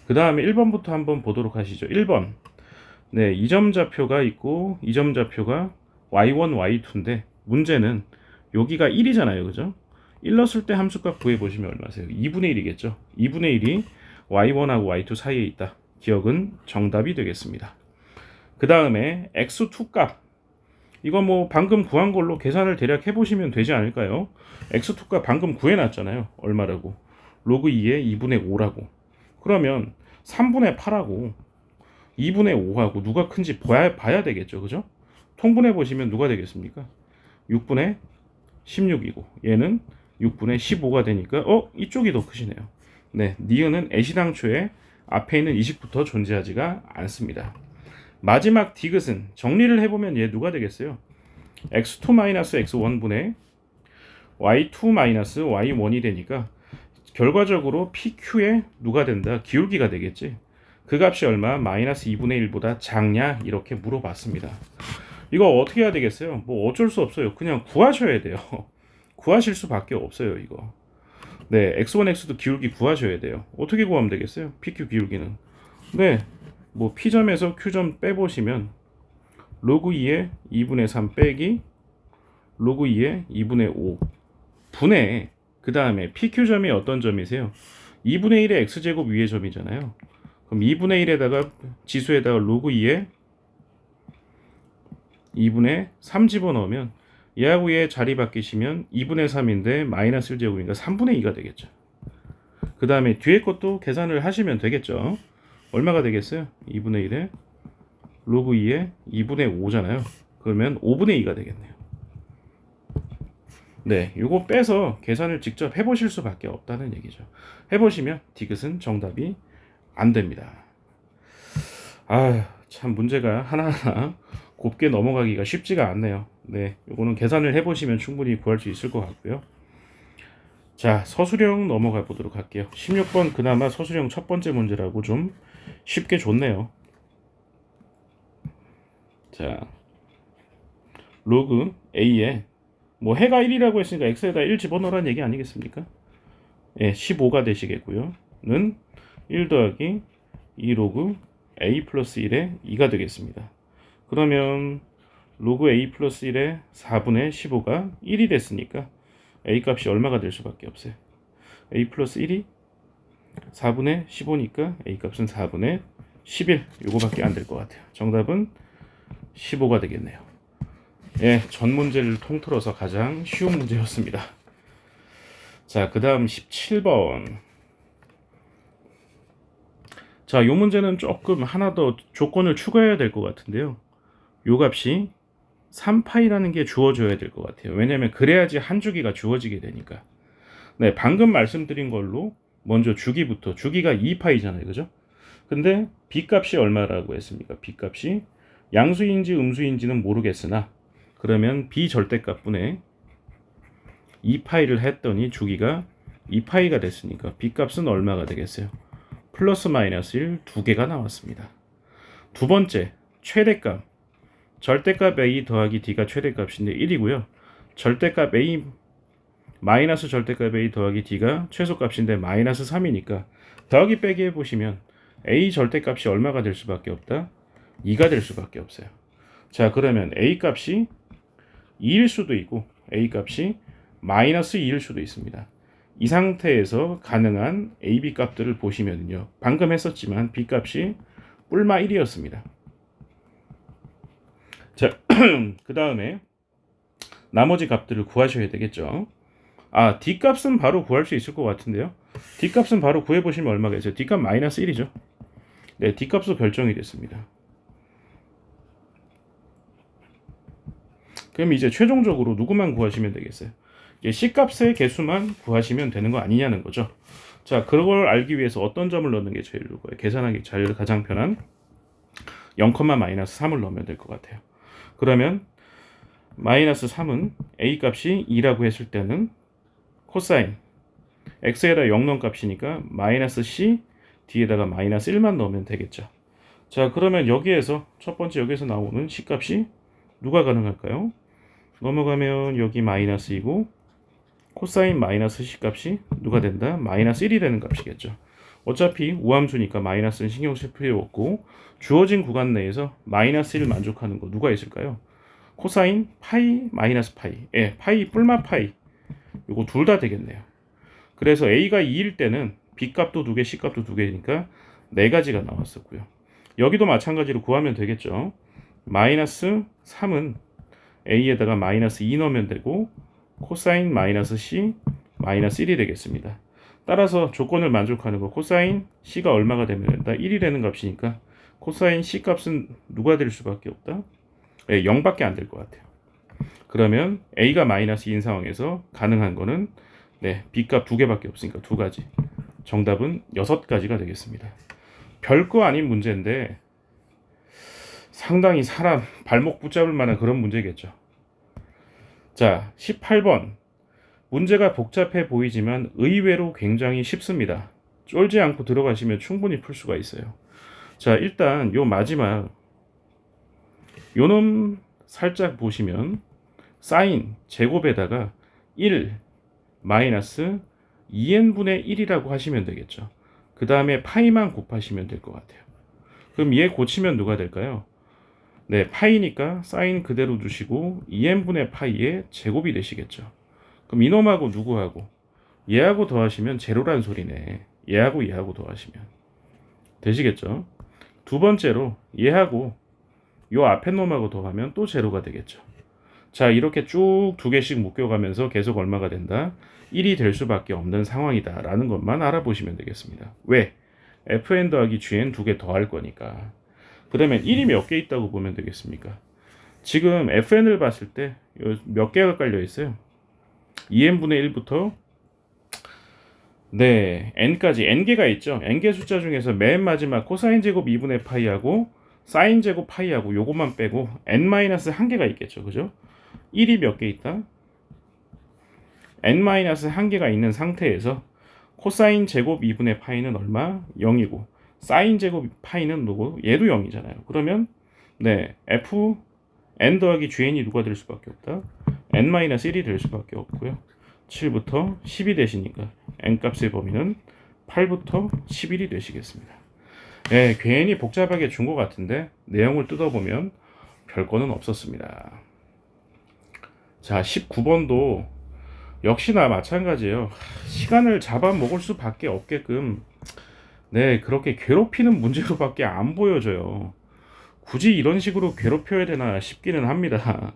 그 다음에 1번부터 한번 보도록 하시죠. 1번. 네, 이 점 좌표가 있고 이 점 좌표가 y1, y2인데 문제는 여기가 1이잖아요. 그죠? 1 넣었을 때 함수값 구해보시면 얼마세요? 2분의 1이겠죠. 2분의 1이 y1하고 y2 사이에 있다. 기억은 정답이 되겠습니다. 그 다음에 x2 값. 이거 뭐 방금 구한 걸로 계산을 대략 해보시면 되지 않을까요? x2 값 방금 구해놨잖아요. 얼마라고? 로그 2의 2분의 5라고. 그러면 3분의 8하고 2분의 5하고 누가 큰지 봐야 되겠죠. 그죠? 통분해 보시면 누가 되겠습니까? 6분의 16이고 얘는 6분의 15가 되니까 이쪽이 더 크시네요. 네, 니은은 애시당초에 앞에 있는 이식부터 존재하지가 않습니다. 마지막 디귿은 정리를 해보면 얘 누가 되겠어요? x2-x1분의 y2-y1이 되니까 결과적으로 PQ에 누가 된다? 기울기가 되겠지. 그 값이 얼마? 마이너스 2분의 1보다 작냐? 이렇게 물어봤습니다. 이거 어떻게 해야 되겠어요? 뭐 어쩔 수 없어요. 그냥 구하셔야 돼요. 구하실 수밖에 없어요, 이거. 네, x1, x2 기울기 구하셔야 돼요. 어떻게 구하면 되겠어요? PQ 기울기는. 네, 뭐 P점에서 Q점 빼보시면 로그 2의 2분의 3 빼기 로그 2의 2분의 5 분의 그 다음에 PQ점이 어떤 점이세요? 2분의 1의 x제곱 위의 점이잖아요. 그럼 2분의 1에다가 지수에다가 로그 2의 2분의 3 집어넣으면 얘하고 얘 자리 바뀌시면 2분의 3인데 마이너스 1제곱이니까 3분의 2가 되겠죠. 그 다음에 뒤에 것도 계산을 하시면 되겠죠. 얼마가 되겠어요? 2분의 1에 로그 2의 2분의 5잖아요. 그러면 5분의 2가 되겠네요. 네, 요거 빼서 계산을 직접 해보실 수밖에 없다는 얘기죠. 해보시면 디귿은 정답이 안 됩니다. 참 문제가 하나하나 곱게 넘어가기가 쉽지가 않네요. 네, 요거는 계산을 해보시면 충분히 구할 수 있을 것 같고요. 자, 서술형 넘어가 보도록 할게요. 16번 그나마 서술형 첫 번째 문제라고 좀 쉽게 줬네요. 자, 로그 A에 뭐 해가 1이라고 했으니까 x에다 1 집어넣으라는 얘기 아니겠습니까? 예, 15가 되시겠고요. 는 1 더하기 2 로그 a 플러스 1에 2가 되겠습니다. 그러면 로그 a 플러스 1에 4분의 15가 1이 됐으니까 a 값이 얼마가 될 수밖에 없어요. a 플러스 1이 4분의 15니까 a 값은 4분의 11 요거밖에 안 될 것 같아요. 정답은 15가 되겠네요. 예, 전 문제를 통틀어서 가장 쉬운 문제였습니다. 자, 그 다음 17번. 자, 요 문제는 조금 하나 더 조건을 추가해야 될 것 같은데요. 요 값이 3파이라는 게 주어져야 될 것 같아요. 왜냐면 그래야지 한 주기가 주어지게 되니까. 네, 방금 말씀드린 걸로 먼저 주기부터, 주기가 2파이잖아요. 그죠? 근데 B값이 얼마라고 했습니까? B값이 양수인지 음수인지는 모르겠으나 그러면 비절대값분의 2파이를 했더니 주기가 2파이가 됐으니까 B값은 얼마가 되겠어요? 플러스 마이너스 1 두 개가 나왔습니다. 두 번째, 최대값. 절대값 A 더하기 D가 최대값인데 1이고요. 절대값 A 마이너스 절대값 A 더하기 D가 최소값인데 마이너스 3이니까 더하기 빼기 해보시면 A 절대값이 얼마가 될 수밖에 없다? 2가 될 수밖에 없어요. 자, 그러면 A 값이 2일 수도 있고 A 값이 마이너스 2일 수도 있습니다. 이 상태에서 가능한 A, B 값들을 보시면요. 방금 했었지만 B 값이 뿔마 1이었습니다. 자, 그 다음에 나머지 값들을 구하셔야 되겠죠. 아, D 값은 바로 구할 수 있을 것 같은데요. D 값은 바로 구해보시면 얼마겠어요? D 값 마이너스 1이죠. 네, D 값도 결정이 됐습니다. 그럼 이제 최종적으로 누구만 구하시면 되겠어요? C 값의 개수만 구하시면 되는 거 아니냐는 거죠. 자, 그걸 알기 위해서 어떤 점을 넣는 게 제일 좋을까요? 계산하기 가장 편한 0,-3을 넣으면 될 것 같아요. 그러면 마이너스 3은 A 값이 2라고 했을 때는 코사인 x에다 0 넣은 값이니까 마이너스 c 뒤에다가 마이너스 1만 넣으면 되겠죠. 자, 그러면 여기에서 첫 번째 여기에서 나오는 c 값이 누가 가능할까요? 넘어가면 여기 마이너스 2고 코사인 마이너스 c 값이 누가 된다? 마이너스 1이 되는 값이겠죠. 어차피 우함수니까 마이너스는 신경 쓸 필요 없고 주어진 구간 내에서 마이너스 1 만족하는 거 누가 있을까요? 코사인 파이 마이너스 파이, 예, 파이 뿔마 파이, 요거 둘 다 되겠네요. 그래서 A가 2일 때는 B 값도 2개, C 값도 2개니까 4가지가 나왔었고요. 여기도 마찬가지로 구하면 되겠죠. 마이너스 3은 A에다가 마이너스 2 넣으면 되고 코사인 마이너스 C 마이너스 1이 되겠습니다. 따라서 조건을 만족하는 거 코사인 C가 얼마가 되면 된다? 1이 되는 값이니까 코사인 C 값은 누가 될 수밖에 없다? 네, 0밖에 안 될 것 같아요. 그러면 A가 마이너스 2인 상황에서 가능한 거는 네, B값 2개밖에 없으니까 2가지. 정답은 6가지가 되겠습니다. 별거 아닌 문제인데 상당히 사람 발목 붙잡을 만한 그런 문제겠죠. 자, 18번. 문제가 복잡해 보이지만 의외로 굉장히 쉽습니다. 쫄지 않고 들어가시면 충분히 풀 수가 있어요. 자, 일단 요 마지막 요놈 살짝 보시면 사인 제곱에다가 1 마이너스 2n분의 1이라고 하시면 되겠죠. 그 다음에 파이만 곱하시면 될 것 같아요. 그럼 얘 고치면 누가 될까요? 네, 파이니까 사인 그대로 두시고 2n분의 파이의 제곱이 되시겠죠. 그럼 이놈하고 누구하고? 얘하고 더하시면 제로란 소리네. 얘하고 더하시면 되시겠죠. 두 번째로 얘하고 요 앞에 놈하고 더하면 또 제로가 되겠죠. 자, 이렇게 쭉 2개씩 묶여가면서 계속 얼마가 된다? 1이 될 수밖에 없는 상황이다 라는 것만 알아보시면 되겠습니다. 왜? fn 더하기 gn 2개 더할 거니까. 그러면 1이 몇 개 있다고 보면 되겠습니까? 지금 fn을 봤을 때 몇 개가 깔려 있어요? 2n분의 1부터 네, n까지 n개가 있죠. n개 숫자 중에서 맨 마지막 코사인 제곱 2분의 파이하고 사인 제곱 파이하고 요것만 빼고 n-1개가 있겠죠. 그죠? 1이 몇 개 있다? n-1개가 있는 상태에서 코사인 제곱 2분의 파이는 얼마? 0이고 사인 제곱 파이는 누구? 얘도 0이잖아요. 그러면 네, f n 더하기 gn이 누가 될 수밖에 없다? n-1이 될 수밖에 없고요. 7부터 10이 되시니까 n값의 범위는 8부터 11이 되시겠습니다. 예, 괜히 복잡하게 준 것 같은데 내용을 뜯어보면 별거는 없었습니다. 자, 19번도 역시나 마찬가지예요. 시간을 잡아먹을 수밖에 없게끔 네, 그렇게 괴롭히는 문제로밖에 안 보여져요. 굳이 이런 식으로 괴롭혀야 되나 싶기는 합니다.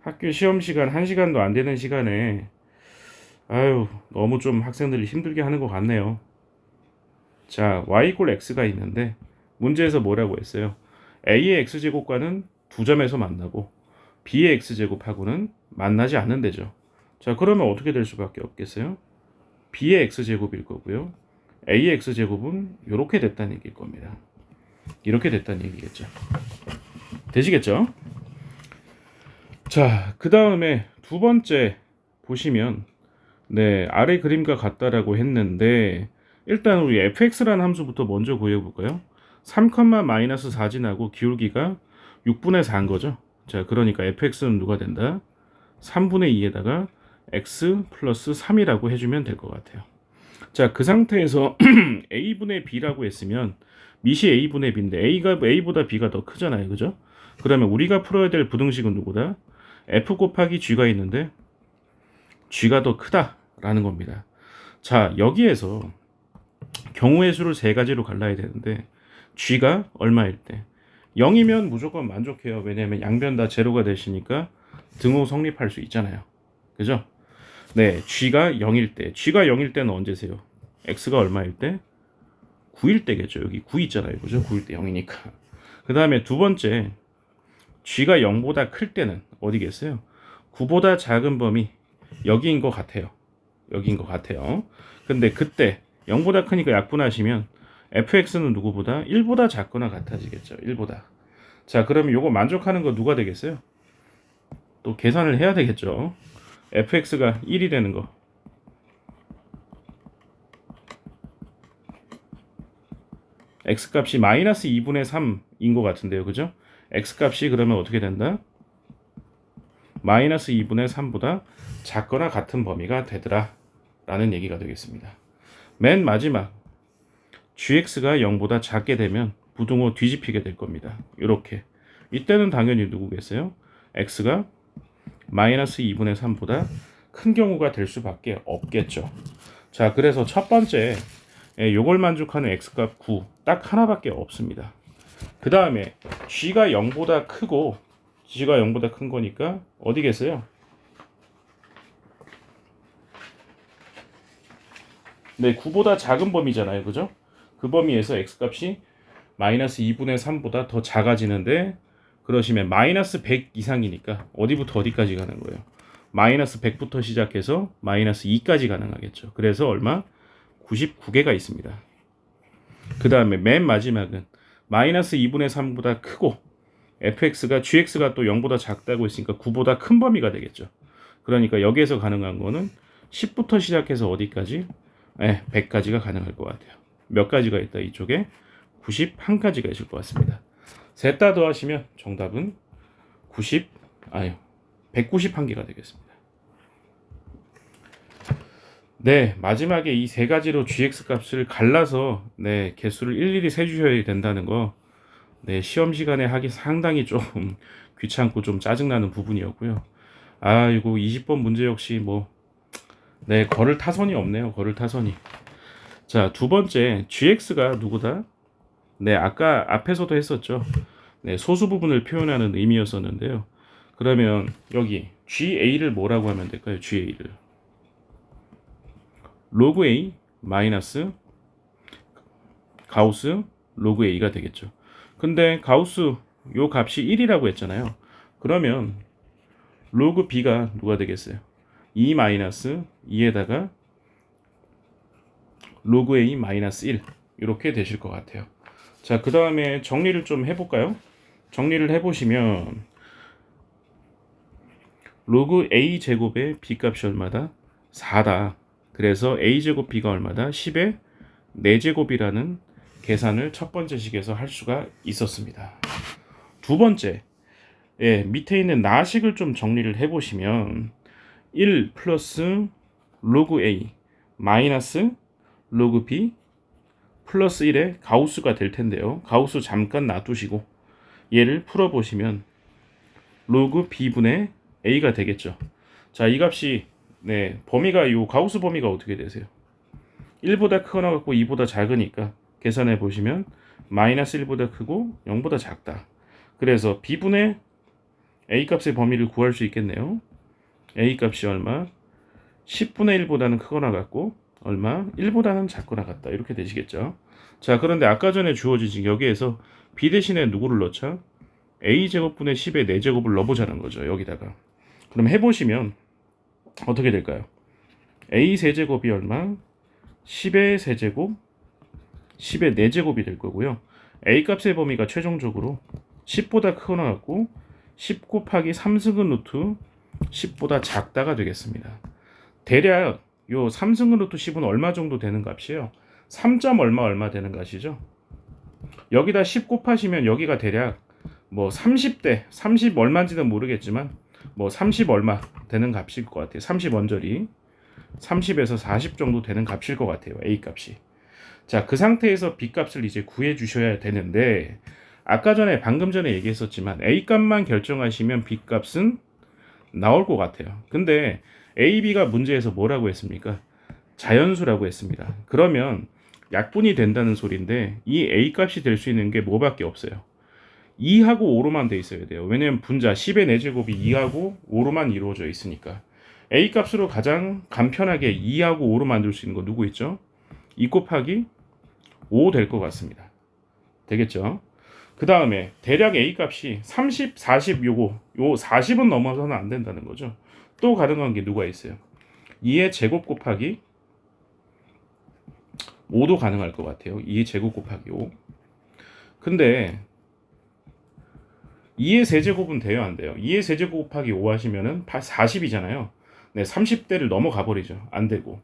학교 시험 시간 1시간도 안 되는 시간에 아유, 너무 좀 학생들이 힘들게 하는 것 같네요. 자, y 이퀄 x가 있는데 문제에서 뭐라고 했어요? a의 x제곱과는 두 점에서 만나고 b의 x제곱하고는 만나지 않는대죠. 자, 그러면 어떻게 될 수밖에 없겠어요? b의 x제곱일 거고요. a의 x제곱은 이렇게 됐다는 얘기일 겁니다. 이렇게 됐다는 얘기겠죠. 되시겠죠? 자, 그 다음에 두 번째 보시면 네, 아래 그림과 같다라고 했는데 일단 우리 fx라는 함수부터 먼저 구해볼까요? 3,-4 지나고 기울기가 6분의 4인 거죠. 자, 그러니까 fx는 누가 된다? 3분의 2에다가 x 플러스 3이라고 해주면 될 것 같아요. 자, 그 상태에서 a분의 b라고 했으면 밑이 a분의 b인데 a가 a보다 b가 더 크잖아요. 그죠? 그러면 우리가 풀어야 될 부등식은 누구다? f 곱하기 g가 있는데 g가 더 크다라는 겁니다. 자, 여기에서 경우의 수를 세 가지로 갈라야 되는데 g가 얼마일 때 0이면 무조건 만족해요. 왜냐하면 양변 다 제로가 되시니까 등호 성립할 수 있잖아요. 그죠? 네, g가 0일 때 g가 0일 때는 언제세요? x가 얼마일 때? 9일 때겠죠. 여기 9 있잖아요. 그죠? 9일 때 0이니까. 그 다음에 두 번째 g가 0보다 클 때는 어디겠어요? 9보다 작은 범위 여기인 것 같아요. 여기인 것 같아요. 근데 그때 0보다 크니까 약분하시면 fx는 누구보다 1보다 작거나 같아지겠죠. 1보다. 자, 그러면 요거 만족하는 거 누가 되겠어요? 또 계산을 해야 되겠죠. fx가 1이 되는 거. x값이 마이너스 2분의 3인 것 같은데요. 그죠? x값이 그러면 어떻게 된다? 마이너스 2분의 3보다 작거나 같은 범위가 되더라 라는 얘기가 되겠습니다. 맨 마지막 gx가 0보다 작게 되면 부등호 뒤집히게 될 겁니다. 이렇게 이때는 당연히 누구겠어요? x가 마이너스 2분의 3보다 큰 경우가 될 수밖에 없겠죠. 자, 그래서 첫 번째 요걸 만족하는 x값 9 딱 하나밖에 없습니다. 그 다음에 g가 0보다 크고 g가 0보다 큰 거니까 어디겠어요? 네, 9보다 작은 범위잖아요. 그죠? 그 범위에서 x값이 마이너스 2분의 3보다 더 작아지는데 그러시면 마이너스 100 이상이니까 어디부터 어디까지 가는 거예요? 마이너스 100부터 시작해서 마이너스 2까지 가능하겠죠. 그래서 얼마? 99개가 있습니다. 그 다음에 맨 마지막은 마이너스 2분의 3보다 크고 fx가 gx가 또 0보다 작다고 했으니까 9보다 큰 범위가 되겠죠. 그러니까 여기에서 가능한 거는 10부터 시작해서 어디까지? 100까지가 가능할 것 같아요. 몇 가지가 있다 이쪽에? 91가지가 있을 것 같습니다. 셋 다 더하시면 정답은 191개가 되겠습니다. 네, 마지막에 이 세 가지로 gx 값을 갈라서 네, 개수를 일일이 세주셔야 된다는 거 네, 시험 시간에 하기 상당히 좀 귀찮고 좀 짜증나는 부분이었고요. 이거 20번 문제 역시 네, 걸을 타선이 없네요. 걸을 타선이. 자, 두 번째 gx가 누구다? 네, 아까 앞에서도 했었죠. 네, 소수 부분을 표현하는 의미였었는데요. 그러면 여기 GA를 뭐라고 하면 될까요? GA를 로그 A 마이너스 가우스 로그 A가 되겠죠. 근데 가우스 요 값이 1이라고 했잖아요. 그러면 로그 B가 누가 되겠어요? 2 마이너스 2에다가 로그 A 마이너스 1 이렇게 되실 것 같아요. 자, 그 다음에 정리를 좀 해볼까요? 정리를 해보시면 로그 A 제곱의 B 값이 얼마다? 4다. 그래서 A 제곱 B가 얼마다? 10의 4제곱이라는 계산을 첫 번째 식에서 할 수가 있었습니다. 두 번째, 밑에 있는 나식을 좀 정리를 해보시면 1 플러스 로그 A 마이너스 로그 B 플러스 1의 가우스가 될 텐데요. 가우스 잠깐 놔두시고 얘를 풀어보시면 로그 B분의 A가 되겠죠. 자, 이 값이 범위가 이 가우스 범위가 어떻게 되세요? 1보다 크거나 같고 2보다 작으니까 계산해 보시면 마이너스 1보다 크고 0보다 작다. 그래서 B분의 A 값의 범위를 구할 수 있겠네요. A 값이 얼마? 10분의 1보다는 크거나 같고 얼마? 1보다는 작거나 같다. 이렇게 되시겠죠. 자, 그런데 아까 전에 주어진 여기에서 B 대신에 누구를 넣자? a제곱분의 10의 4제곱을 넣어보자는 거죠. 여기다가. 그럼 해보시면 어떻게 될까요? a 세제곱이 얼마? 10의 세제곱, 10의 4제곱이 될 거고요. a 값의 범위가 최종적으로 10보다 크거나 10 곱하기 3승근 루트 10보다 작다가 되겠습니다. 대략 요 3승근 루트 10은 얼마 정도 되는 값이에요? 3점 얼마 되는 값이죠. 여기다 10 곱하시면 여기가 대략 뭐 30대 30 얼마인지는 모르겠지만 뭐 30 얼마 되는 값일 것 같아요. 30 원절이 30에서 40 정도 되는 값일 것 같아요. A 값이. 자, 그 상태에서 B 값을 이제 구해 주셔야 되는데 아까 전에 방금 전에 얘기했었지만 A 값만 결정하시면 B 값은 나올 것 같아요. 근데 A, B가 문제에서 뭐라고 했습니까? 자연수라고 했습니다. 그러면 약분이 된다는 소리인데 이 A 값이 될 수 있는 게 뭐밖에 없어요. 2하고 5로만 돼 있어야 돼요. 왜냐면 분자 10의 4제곱이 2하고 5로만 이루어져 있으니까. A 값으로 가장 간편하게 2하고 5로 만들 수 있는 거 누구 있죠? 2 곱하기 5 될 것 같습니다. 되겠죠? 그 다음에 대략 A 값이 30, 40 요거 요 40은 넘어서는 안 된다는 거죠. 또 가능한 게 누가 있어요? 2의 제곱 곱하기 5도 가능할 것 같아요. 2의 제곱 곱하기 5. 근데 2의 세제곱은 돼요, 안 돼요? 2의 세제곱 곱하기 5 하시면은 40이잖아요. 네, 30대를 넘어가 버리죠. 안 되고.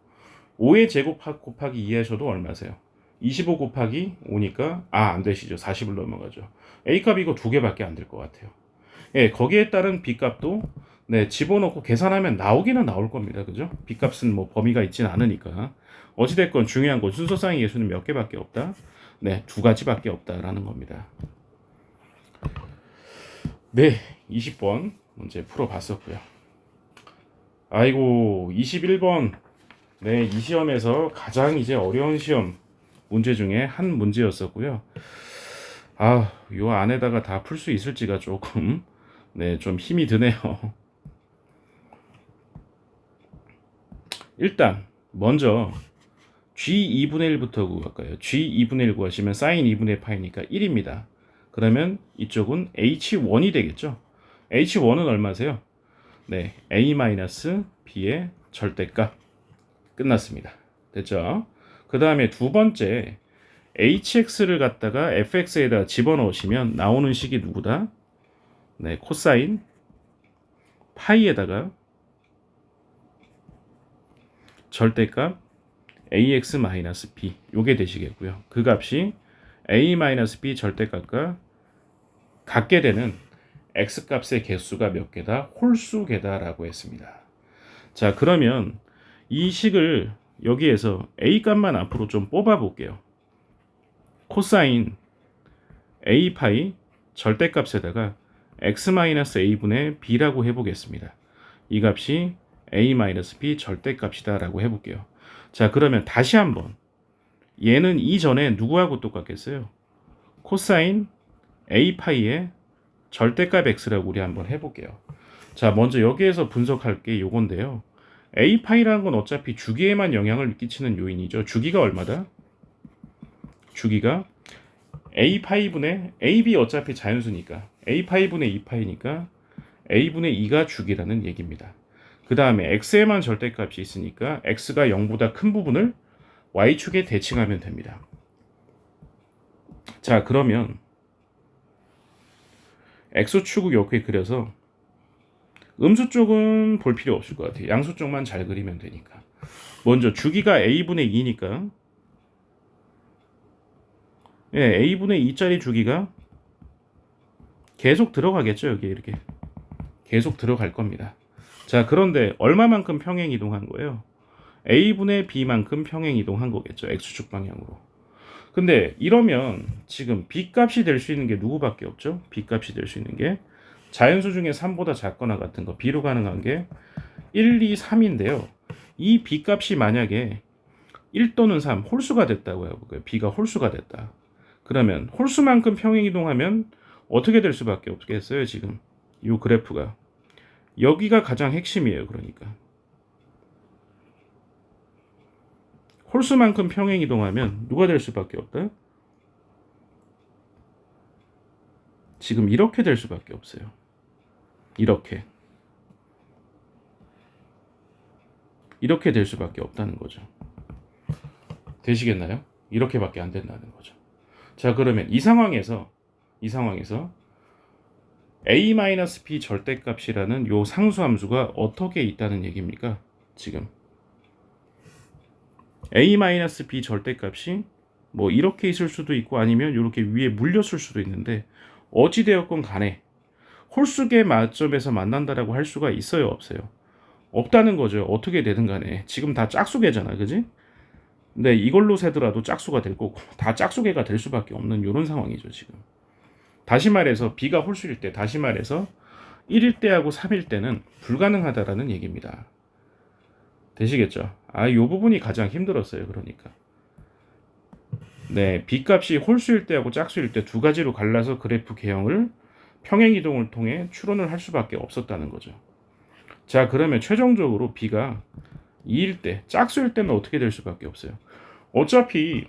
5의 제곱 곱하기 2 하셔도 얼마세요? 25 곱하기 5니까 안 되시죠. 40을 넘어가죠. A 값 이거 두 개밖에 안 될 것 같아요. 예, 거기에 따른 B 값도 네, 집어넣고 계산하면 나오기는 나올 겁니다. 그죠? B 값은 뭐 범위가 있진 않으니까. 어찌됐건 중요한 건 순서상의 예수는 몇 개밖에 없다? 네, 두 가지밖에 없다라는 겁니다. 네, 20번 문제 풀어봤었고요. 아이고, 21번. 네, 이 시험에서 가장 이제 어려운 시험 문제 중에 한 문제였었고요. 요 안에다가 다 풀 수 있을지가 조금 네, 좀 힘이 드네요. 일단 먼저 g 2분의 1부터 구할까요? g 2분의 1 구하시면 sin 2분의 파이니까 1입니다. 그러면 이쪽은 h1이 되겠죠. h1은 얼마세요? 네, a-b의 절대값. 끝났습니다. 됐죠? 그 다음에 두 번째 hx를 갖다가 fx에다 집어넣으시면 나오는 식이 누구다? 네, 코사인 파이에다가 절대값 ax-b 요게 되시겠고요. 그 값이 a-b 절대값과 같게 되는 x값의 개수가 몇 개다? 홀수개다라고 했습니다. 자, 그러면 이 식을 여기에서 a값만 앞으로 좀 뽑아 볼게요. 코사인 a파이 절대값에다가 x-a분의 b라고 해보겠습니다. 이 값이 a-b 절대값이다 라고 해볼게요. 자, 그러면 다시 한번 얘는 이전에 누구하고 똑같겠어요? 코사인 a파이의 절대값 x라고 우리 한번 해볼게요. 자, 먼저 여기에서 분석할 게 요건데요. a파이라는 건 어차피 주기에만 영향을 끼치는 요인이죠. 주기가 얼마다? 주기가 a파이분의 ab 어차피 자연수니까 a파이분의 2파이니까 a분의 2가 주기라는 얘기입니다. 그 다음에 x에만 절대값이 있으니까 x가 0보다 큰 부분을 y축에 대칭하면 됩니다. 자, 그러면 x축을 이렇게 그려서 음수 쪽은 볼 필요 없을 것 같아요. 양수 쪽만 잘 그리면 되니까. 먼저 주기가 a분의 2니까 a분의 2짜리 주기가 계속 들어가겠죠. 여기 이렇게 계속 들어갈 겁니다. 자, 그런데 얼마만큼 평행 이동한 거예요? a분의 b만큼 평행 이동한 거겠죠. x축 방향으로. 근데 이러면 지금 b 값이 될 수 있는 게 누구밖에 없죠? b 값이 될 수 있는 게 자연수 중에 3보다 작거나 같은 거 b로 가능한 게 1, 2, 3인데요. 이 b 값이 만약에 1 또는 3 홀수가 됐다고 해볼까요? b가 홀수가 됐다. 그러면 홀수만큼 평행 이동하면 어떻게 될 수밖에 없겠어요? 지금 이 그래프가 여기가 가장 핵심이에요. 그러니까 홀수만큼 평행 이동하면 누가 될 수밖에 없다? 지금 이렇게 될 수밖에 없어요. 이렇게 될 수밖에 없다는 거죠. 되시겠나요? 이렇게밖에 안 된다는 거죠. 자, 그러면 이 상황에서 a-b 절대값이라는 요 상수함수가 어떻게 있다는 얘기입니까? 지금 a-b 절대값이 뭐 이렇게 있을 수도 있고 아니면 이렇게 위에 물렸을 수도 있는데 어찌되었건 간에 홀수계 만점에서 만난다라고 할 수가 있어요, 없어요? 없다는 거죠. 어떻게 되든 간에 지금 다 짝수계잖아, 그지? 근데 이걸로 세더라도 짝수가 될 거고 다 짝수계가 될 수밖에 없는 이런 상황이죠, 지금. 다시 말해서 b가 홀수일 때, 다시 말해서 1일 때하고 3일 때는 불가능하다라는 얘기입니다. 되시겠죠? 이 부분이 가장 힘들었어요. 그러니까 네, b값이 홀수일 때하고 짝수일 때 두 가지로 갈라서 그래프 개형을 평행이동을 통해 추론을 할 수밖에 없었다는 거죠. 자, 그러면 최종적으로 b가 2일 때, 짝수일 때는 어떻게 될 수밖에 없어요. 어차피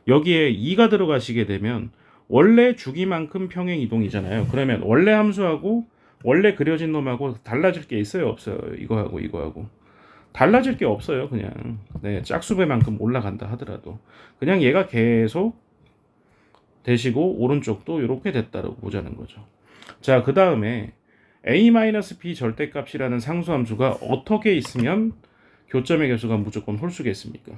여기에 2가 들어가시게 되면 원래 주기만큼 평행이동이잖아요. 그러면 원래 함수하고 원래 그려진 놈하고 달라질 게 있어요, 없어요? 이거하고 달라질 게 없어요. 그냥 네, 짝수배만큼 올라간다 하더라도 그냥 얘가 계속 되시고 오른쪽도 이렇게 됐다라고 보자는 거죠. 자, 그 다음에 a-b 절대값이라는 상수함수가 어떻게 있으면 교점의 개수가 무조건 홀수겠습니까?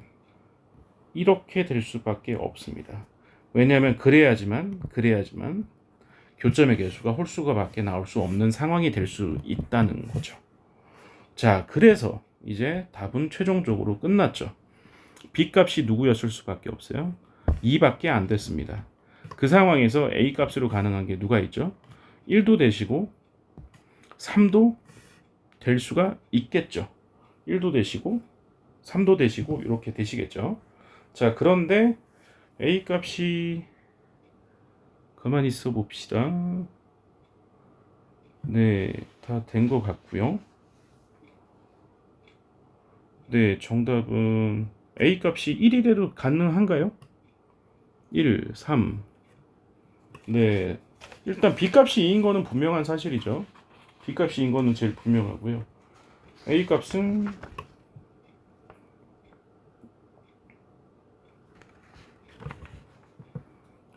이렇게 될 수밖에 없습니다. 왜냐하면 그래야지만 교점의 개수가 홀수가 밖에 나올 수 없는 상황이 될 수 있다는 거죠. 자, 그래서 이제 답은 최종적으로 끝났죠. b값이 누구였을 수밖에 없어요? 2밖에 안 됐습니다. 그 상황에서 a 값으로 가능한 게 누가 있죠? 1도 되시고 3도 될 수가 있겠죠. 1도 되시고 3도 되시고 이렇게 되시겠죠. 자, 그런데 a 값이 가만히 있어 봅시다. 네, 다 된 것 같고요. 네, 정답은 a 값이 1이 돼도 가능한가요? 1, 3. 네, 일단 b 값이 2인 거는 분명한 사실이죠. b 값이 2인 거는 제일 분명하고요. a 값은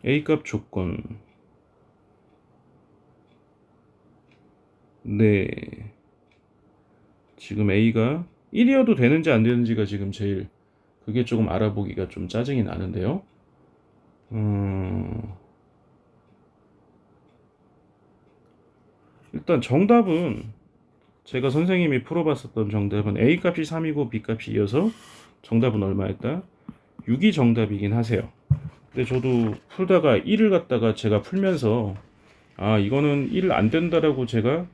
A값 조건. 네. 지금 A가 1이어도 되는지 안 되는지가 지금 제일 그게 조금 알아보기가 좀 짜증이 나는데요. 일단 정답은 제가 선생님이 풀어봤었던 정답은 A값이 3이고 B값이 2여서 정답은 얼마였다? 6이 정답이긴 하세요. 근데 저도 풀다가 1을 갖다가 제가 풀면서 이거는 1 안 된다라고 제가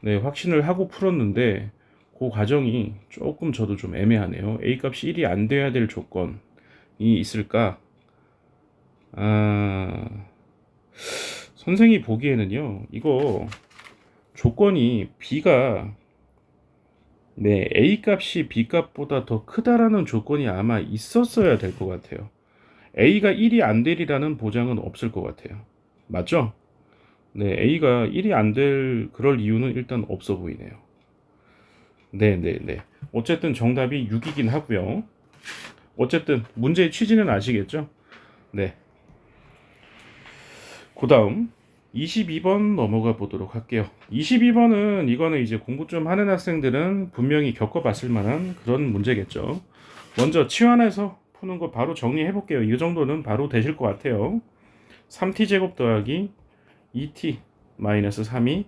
네, 확신을 하고 풀었는데 그 과정이 조금 저도 좀 애매하네요. A 값이 1이 안 돼야 될 조건이 있을까? 선생이 보기에는요. 이거 조건이 B가 네, A 값이 B 값보다 더 크다라는 조건이 아마 있었어야 될 것 같아요. A가 1이 안 되리라는 보장은 없을 것 같아요. 맞죠? 네, A가 1이 안 될 그럴 이유는 일단 없어 보이네요. 네. 어쨌든 정답이 6이긴 하고요. 어쨌든 문제의 취지는 아시겠죠? 네. 그 다음 22번 넘어가 보도록 할게요. 22번은 이거는 이제 공부 좀 하는 학생들은 분명히 겪어봤을 만한 그런 문제겠죠. 먼저 치환해서 푸는 거 바로 정리해 볼게요. 이 정도는 바로 되실 것 같아요. 3t제곱 더하기 2t 마이너스 3이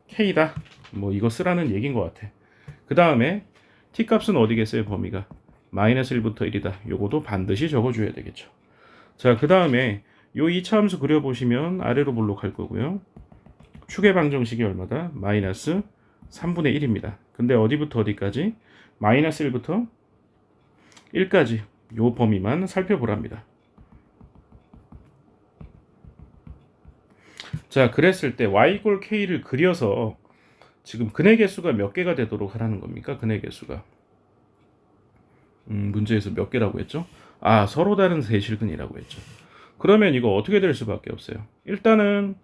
k다. 뭐 이거 쓰라는 얘기인 것 같아. 그 다음에 t값은 어디겠어요? 범위가 마이너스 1부터 1이다. 요거도 반드시 적어줘야 되겠죠. 자, 그 다음에 요 2차 함수 그려보시면 아래로 볼록할 거고요. 축의 방정식이 얼마다? 마이너스 3분의 1입니다. 근데 어디부터 어디까지? 마이너스 1부터 1까지 요 범위만 살펴보랍니다. 자, 그랬을 때 y = k를 그려서 지금 근의 개수가 몇 개가 되도록 하라는 겁니까? 근의 개수가 문제에서 몇 개라고 했죠? 서로 다른 세실근이라고 했죠. 그러면 이거 어떻게 될 수밖에 없어요. 일단은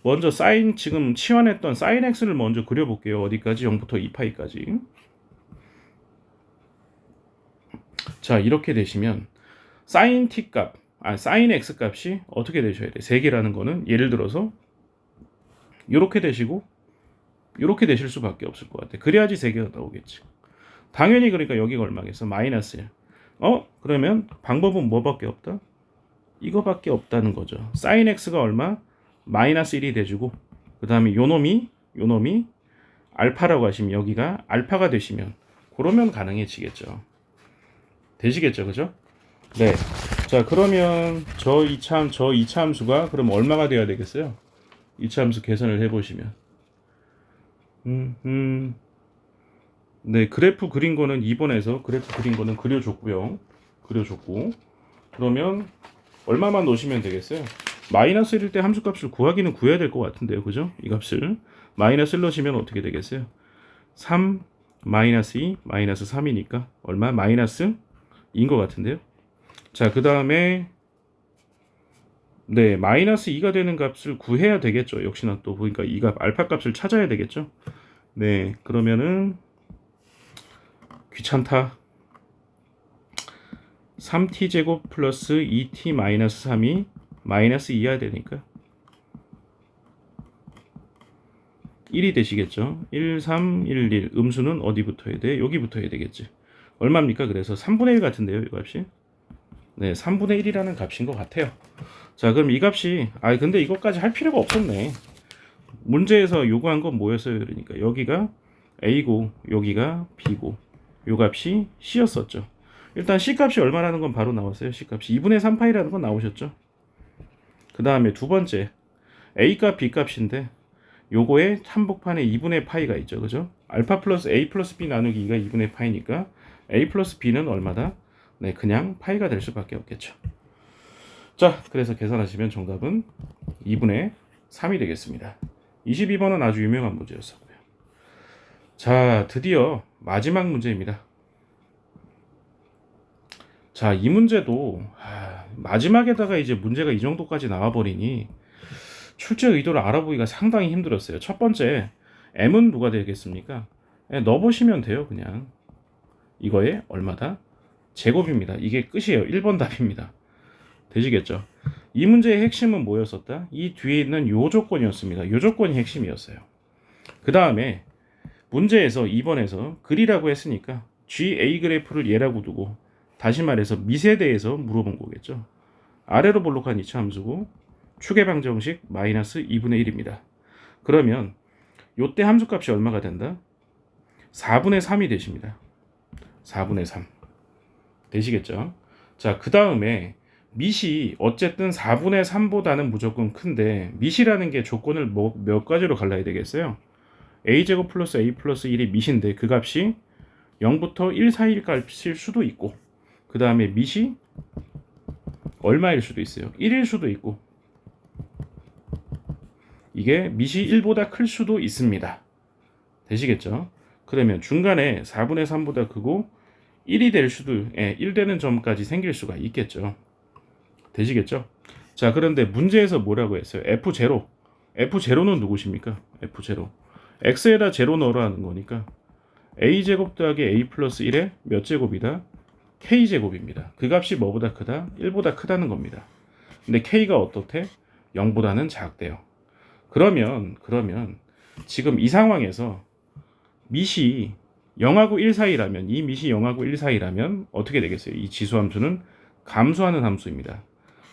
먼저 사인, 지금 치환했던 사인 x를 먼저 그려볼게요. 어디까지? 0부터 2파이까지. 자, 이렇게 되시면 사인 t 값, 사인 x 값이 어떻게 되셔야 돼? 3개라는 거는 예를 들어서 이렇게 되시고 이렇게 되실 수밖에 없을 것 같아. 그래야지 3개가 나오겠지. 당연히 그러니까 여기가 얼마겠어? 마이너스 1. 그러면 방법은 뭐밖에 없다? 이거밖에 없다는 거죠. 사인 x가 얼마? 마이너스 1이 돼주고 그 다음에 요놈이 알파라고 하시면 여기가 알파가 되시면 그러면 가능해지겠죠. 되시겠죠, 그죠? 네. 자, 그러면 저 이차 함수가 그럼 얼마가 돼야 되겠어요? 이차 함수 계산을 해보시면 네, 그래프 그린 거는 2번에서 그래프 그린 거는 그려줬고요. 그러면 얼마만 넣으시면 되겠어요? 마이너스 1일 때 함수값을 구하기는 구해야 될 것 같은데요, 그죠? 이 값을 마이너스 1 넣으시면 어떻게 되겠어요? 3 마이너스 2 마이너스 3이니까 얼마? 마이너스 2인 것 같은데요. 자, 그 다음에 네, 마이너스 2가 되는 값을 구해야 되겠죠. 역시나 또 보니까 이 값 알파 값을 찾아야 되겠죠. 네, 그러면은 귀찮다. 3t제곱 플러스 2t 마이너스 3이 마이너스 2해야 되니까 1이 되시겠죠. 1, 3, 1, 1. 음수는 어디 붙어야 돼? 여기 붙어야 되겠지. 얼마입니까? 그래서 3분의 1 같은데요, 이 값이. 네, 3분의 1이라는 값인 것 같아요. 자, 그럼 이 값이 근데 이것까지 할 필요가 없었네. 문제에서 요구한 건 뭐였어요? 그러니까 여기가 A고 여기가 B고 요 값이 C였었죠. 일단 C 값이 얼마라는 건 바로 나왔어요. C 값이 2분의 3파이라는 건 나오셨죠. 그 다음에 두 번째 A 값 B 값인데 요거에 한복판에 2분의 파이가 있죠. 그죠? 알파 플러스 A 플러스 B 나누기 2가 2분의 파이니까 A 플러스 B는 얼마다? 네, 그냥 파이가 될 수밖에 없겠죠. 자, 그래서 계산하시면 정답은 2분의 3이 되겠습니다. 22번은 아주 유명한 문제였었고요. 자, 드디어 마지막 문제입니다. 자, 이 문제도 마지막에다가 이제 문제가 이 정도까지 나와버리니 출제 의도를 알아보기가 상당히 힘들었어요. 첫 번째, m은 누가 되겠습니까? 넣어보시면 돼요. 그냥 이거에 얼마다? 제곱입니다. 이게 끝이에요. 1번 답입니다. 되시겠죠? 이 문제의 핵심은 뭐였었다? 이 뒤에 있는 요 조건이었습니다. 요 조건이 핵심이었어요. 그 다음에 문제에서 2번에서 글이라고 했으니까 GA 그래프를 얘라고 두고 다시 말해서 미세에 대해서 물어본 거겠죠. 아래로 볼록한 이차 함수고 축의 방정식 마이너스 2분의 1입니다. 그러면 요때 함수값이 얼마가 된다? 4분의 3이 되십니다. 4분의 3 되시겠죠? 자, 그 다음에 밑이 어쨌든 4분의 3보다는 무조건 큰데 밑이라는 게 조건을 몇 가지로 갈라야 되겠어요? a제곱 플러스 a 플러스 1이 밑인데 그 값이 0부터 1 사이일 값일 수도 있고 그 다음에 밑이 얼마일 수도 있어요. 1일 수도 있고 이게 밑이 1보다 클 수도 있습니다. 되시겠죠? 그러면 중간에 4분의 3보다 크고 1이 될 수도 1 되는 점까지 생길 수가 있겠죠. 되시겠죠? 자, 그런데 문제에서 뭐라고 했어요? F0. F0는 누구십니까? F0. X에다 0 넣으라는 거니까 A제곱 더하기 A 플러스 1의 몇 제곱이다? K제곱입니다. 그 값이 뭐보다 크다? 1보다 크다는 겁니다. 근데 K가 어떻대? 0보다는 작대요. 그러면 지금 이 상황에서 밑이 0하고 1 사이라면 이 밑이 0하고 1 사이라면 어떻게 되겠어요? 이 지수함수는 감소하는 함수입니다.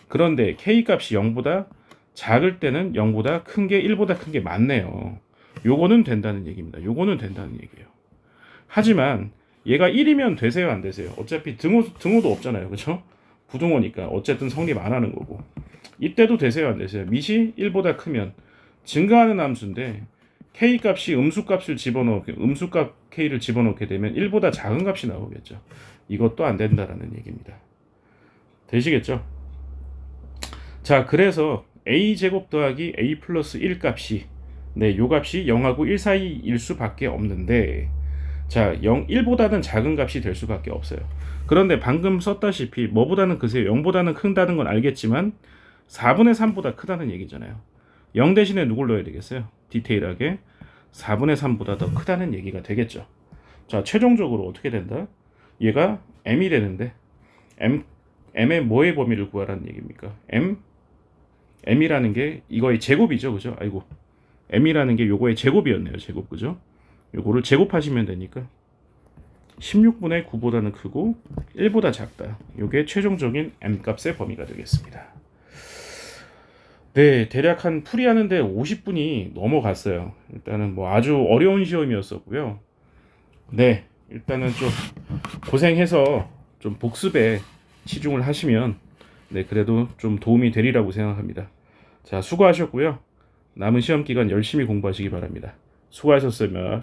그런데 K값이 0보다 작을 때는 0보다 큰 게 1보다 큰 게 많네요. 요거는 된다는 얘기입니다. 요거는 된다는 얘기예요. 하지만 얘가 1이면 되세요, 안 되세요? 어차피 등호도 없잖아요. 그렇죠? 부등호니까 어쨌든 성립 안 하는 거고. 이때도 되세요, 안 되세요? 밑이 1보다 크면 증가하는 함수인데 K값이 음수값을 음수값 K를 집어넣게 되면 1보다 작은 값이 나오겠죠. 이것도 안 된다라는 얘기입니다. 되시겠죠? 자, 그래서 A제곱 더하기 A 플러스 1 값이 요 값이 0하고 1 사이일 수밖에 없는데 자, 1보다는 작은 값이 될 수밖에 없어요. 그런데 방금 썼다시피 뭐보다는 크세요. 0보다는 큰다는 건 알겠지만 4분의 3보다 크다는 얘기잖아요. 0 대신에 누굴 넣어야 되겠어요? 디테일하게 4분의 3보다 더 크다는 얘기가 되겠죠. 자, 최종적으로 어떻게 된다? 얘가 m이 되는데 m의 뭐의 범위를 구하라는 얘기입니까? m이라는 게 이거의 제곱이죠, 그죠? 아이고, m이라는 게 요거의 제곱이었네요, 제곱, 그죠? 요거를 제곱하시면 되니까 16분의 9보다는 크고 1보다 작다. 요게 최종적인 m 값의 범위가 되겠습니다. 네, 대략 한 풀이하는데 50분이 넘어갔어요. 일단은 뭐 아주 어려운 시험이었었고요. 네, 일단은 좀 고생해서 좀 복습에 치중을 하시면 네, 그래도 좀 도움이 되리라고 생각합니다. 자, 수고하셨고요. 남은 시험 기간 열심히 공부하시기 바랍니다. 수고하셨습니다.